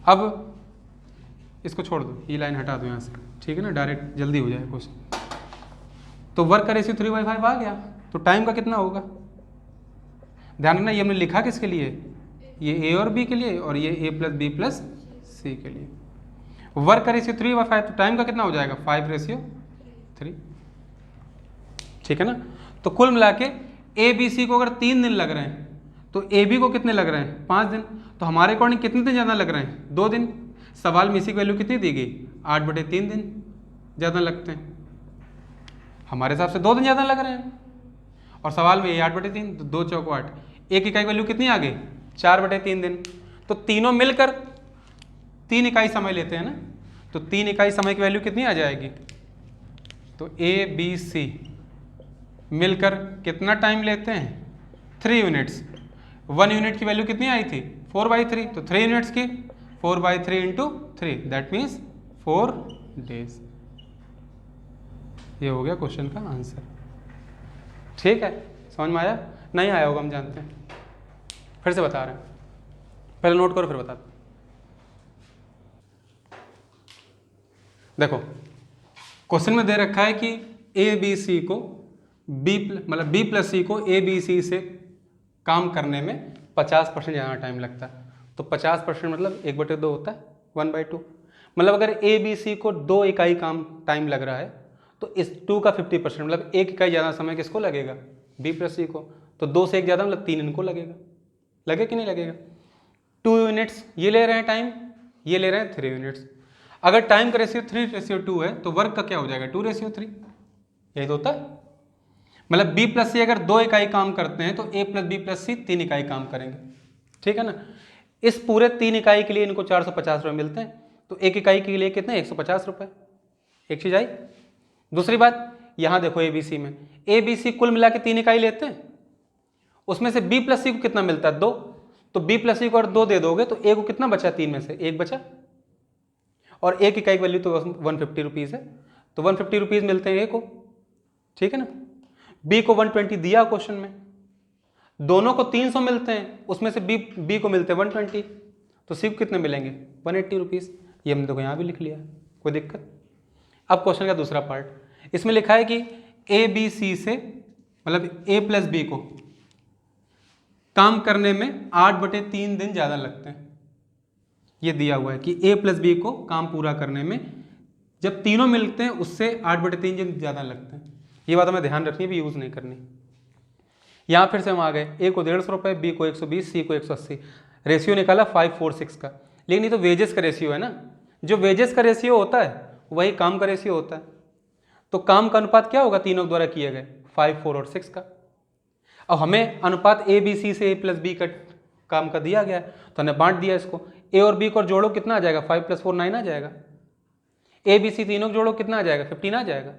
अब इसको छोड़ दो, ये लाइन हटा दो यहाँ से, ठीक है ना, डायरेक्ट जल्दी हो जाए क्वेश्चन। तो वर्क का रेशियो 3/5 आ गया। तो टाइम का कितना होगा? ध्यान रखना, ये हमने लिखा किसके लिए? ये ए और बी के लिए और ये ए प्लस बी प्लस सी के लिए। वर्क का रेशियो 3/5, तो टाइम का कितना हो जाएगा? 5:3, ठीक है ना। तो कुल मिला के ए बी सी को अगर 3 दिन लग रहे हैं तो ए बी को कितने लग रहे हैं? 5 दिन। तो हमारे अकॉर्डिंग कितने दिन ज़्यादा लग रहे हैं? 2 दिन। सवाल में इसी की वैल्यू कितनी दी गई? 8/3 दिन ज़्यादा लगते हैं। हमारे हिसाब से 2 दिन ज़्यादा लग रहे हैं और सवाल में ये 8/3, तो 2 चौको 8। एक इकाई वैल्यू कितनी आ गई? 4/3 दिन। तो तीनों मिलकर 3 इकाई समय लेते हैं ना, तो 3 इकाई समय की वैल्यू कितनी आ जाएगी? तो ए बी सी मिलकर कितना टाइम लेते हैं? 3 यूनिट्स। 1 यूनिट की वैल्यू कितनी आई थी? 4/3, तो 3 यूनिट्स की 4/3 इंटू 3, दैट मीन्स 4 डेज। ये हो गया क्वेश्चन का आंसर। ठीक है, समझ में आया? नहीं आया होगा हम जानते हैं, फिर से बता रहे हैं, पहले नोट करो फिर बताते। देखो क्वेश्चन में दे रखा है कि ए बी सी को मतलब बी प्लस सी को ए बी सी से काम करने में 50% ज़्यादा टाइम लगता है। तो 50% मतलब 1/2 होता है, 1/2। मतलब अगर ए बी सी को 2 इकाई काम टाइम लग रहा है तो इस 2 का 50% मतलब 1 इकाई ज़्यादा समय किसको लगेगा? बी प्लस सी को। तो 2 से 1 ज़्यादा मतलब 3 इनको लगेगा। लगे कि नहीं लगेगा? 2 यूनिट्स ये ले रहे हैं टाइम, ये ले रहे हैं 3 यूनिट्स। अगर टाइम का रेशियो 3:2 है तो वर्क का क्या हो जाएगा? 2:3। यही तो होता है। मतलब बी प्लस सी अगर 2 इकाई काम करते हैं तो ए प्लस बी प्लस सी 3 इकाई काम करेंगे, ठीक है ना। इस पूरे 3 इकाई के लिए इनको 450 रुपये मिलते हैं, तो 1 इकाई के लिए कितने? 150 रुपये। एक चीज आई। दूसरी बात, यहाँ देखो ए बी सी में ए बी सी कुल मिला के 3 इकाई लेते हैं, उसमें से बी प्लस सी को कितना मिलता है? 2। तो बी प्लस सी को अगर 2 दे दोगे तो ए को कितना बचा? 3 में से 1 बचा। और 1 इकाई की वैल्यू तो 150 रुपीज़ है, तो 150 रुपीज़ मिलते हैं ए को, ठीक है ना। बी को 120 दिया क्वेश्चन में, दोनों को 300 मिलते हैं, उसमें से बी को मिलते हैं 120, तो सी को कितने मिलेंगे? 180 रुपीज़। ये हमने देखो यहाँ भी लिख लिया, कोई दिक्कत? अब क्वेश्चन का दूसरा पार्ट, इसमें लिखा है कि ए बी सी से मतलब ए प्लस बी को काम करने में 8/3 दिन ज़्यादा लगते हैं। ये दिया हुआ है कि ए प्लस बी को काम पूरा करने में जब तीनों मिलते हैं उससे 8/3 दिन ज़्यादा लगते हैं। ये बात हमें ध्यान रखनी है, भी यूज़ नहीं करनी। यहाँ फिर से हम आ गए, ए को 150 रुपये, बी को 120, सी को 180। रेशियो निकाला 5:4:6 का, लेकिन ये तो वेजेस का रेशियो है ना। जो वेजेस का रेशियो होता है वही काम का रेशियो होता है। तो काम का अनुपात क्या होगा तीनों द्वारा किए गए, 5, 4 और 6 का। अब हमें अनुपात ए बी सी से ए प्लस बी का काम का दिया गया है, तो हमने बांट दिया इसको। ए और बी को जोड़ो कितना आ जाएगा, 5 + 4 9 आ जाएगा। ए बी सी तीनों को जोड़ो कितना आ जाएगा, 15 आ जाएगा।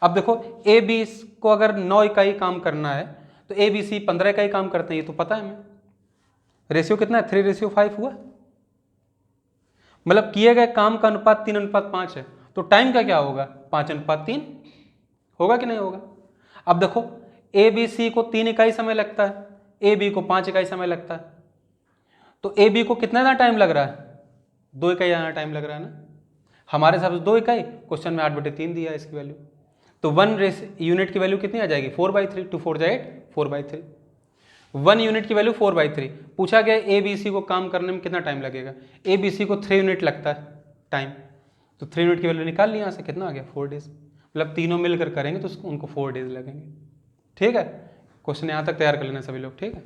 अब देखो ए बी को अगर 9 इकाई काम करना है तो ए बी सी 15 इकाई काम करते हैं, ये तो पता है हमें। रेशियो कितना है, 3:5 हुआ। मतलब किए गए काम का अनुपात 3:5 है। तो टाइम का क्या होगा, 5:3 होगा कि नहीं होगा। अब देखो ए बी सी को 3 इकाई समय लगता है, ए बी को 5 इकाई समय लगता है। तो ए बी को कितना ज़्यादा टाइम लग रहा है, 2 इकाई ज़्यादा टाइम लग रहा है ना। हमारे हिसाब से 2 इकाई, क्वेश्चन में 8/3 दिया है इसकी वैल्यू। तो 1 यूनिट की वैल्यू कितनी आ जाएगी, 4/3। 2 4 8, 4/3। 1 यूनिट की वैल्यू 4/3। पूछा गया ए बी सी को काम करने में कितना टाइम लगेगा, ए बी सी को 3 यूनिट लगता है टाइम। तो 3 यूनिट की वैल्यू निकाल ली यहाँ से, कितना आ गया, 4 डेज। मतलब तीनों मिलकर करेंगे तो उनको 4 डेज लगेंगे। ठीक है, क्वेश्चन यहाँ तक तैयार कर लेना सभी लोग, ठीक है।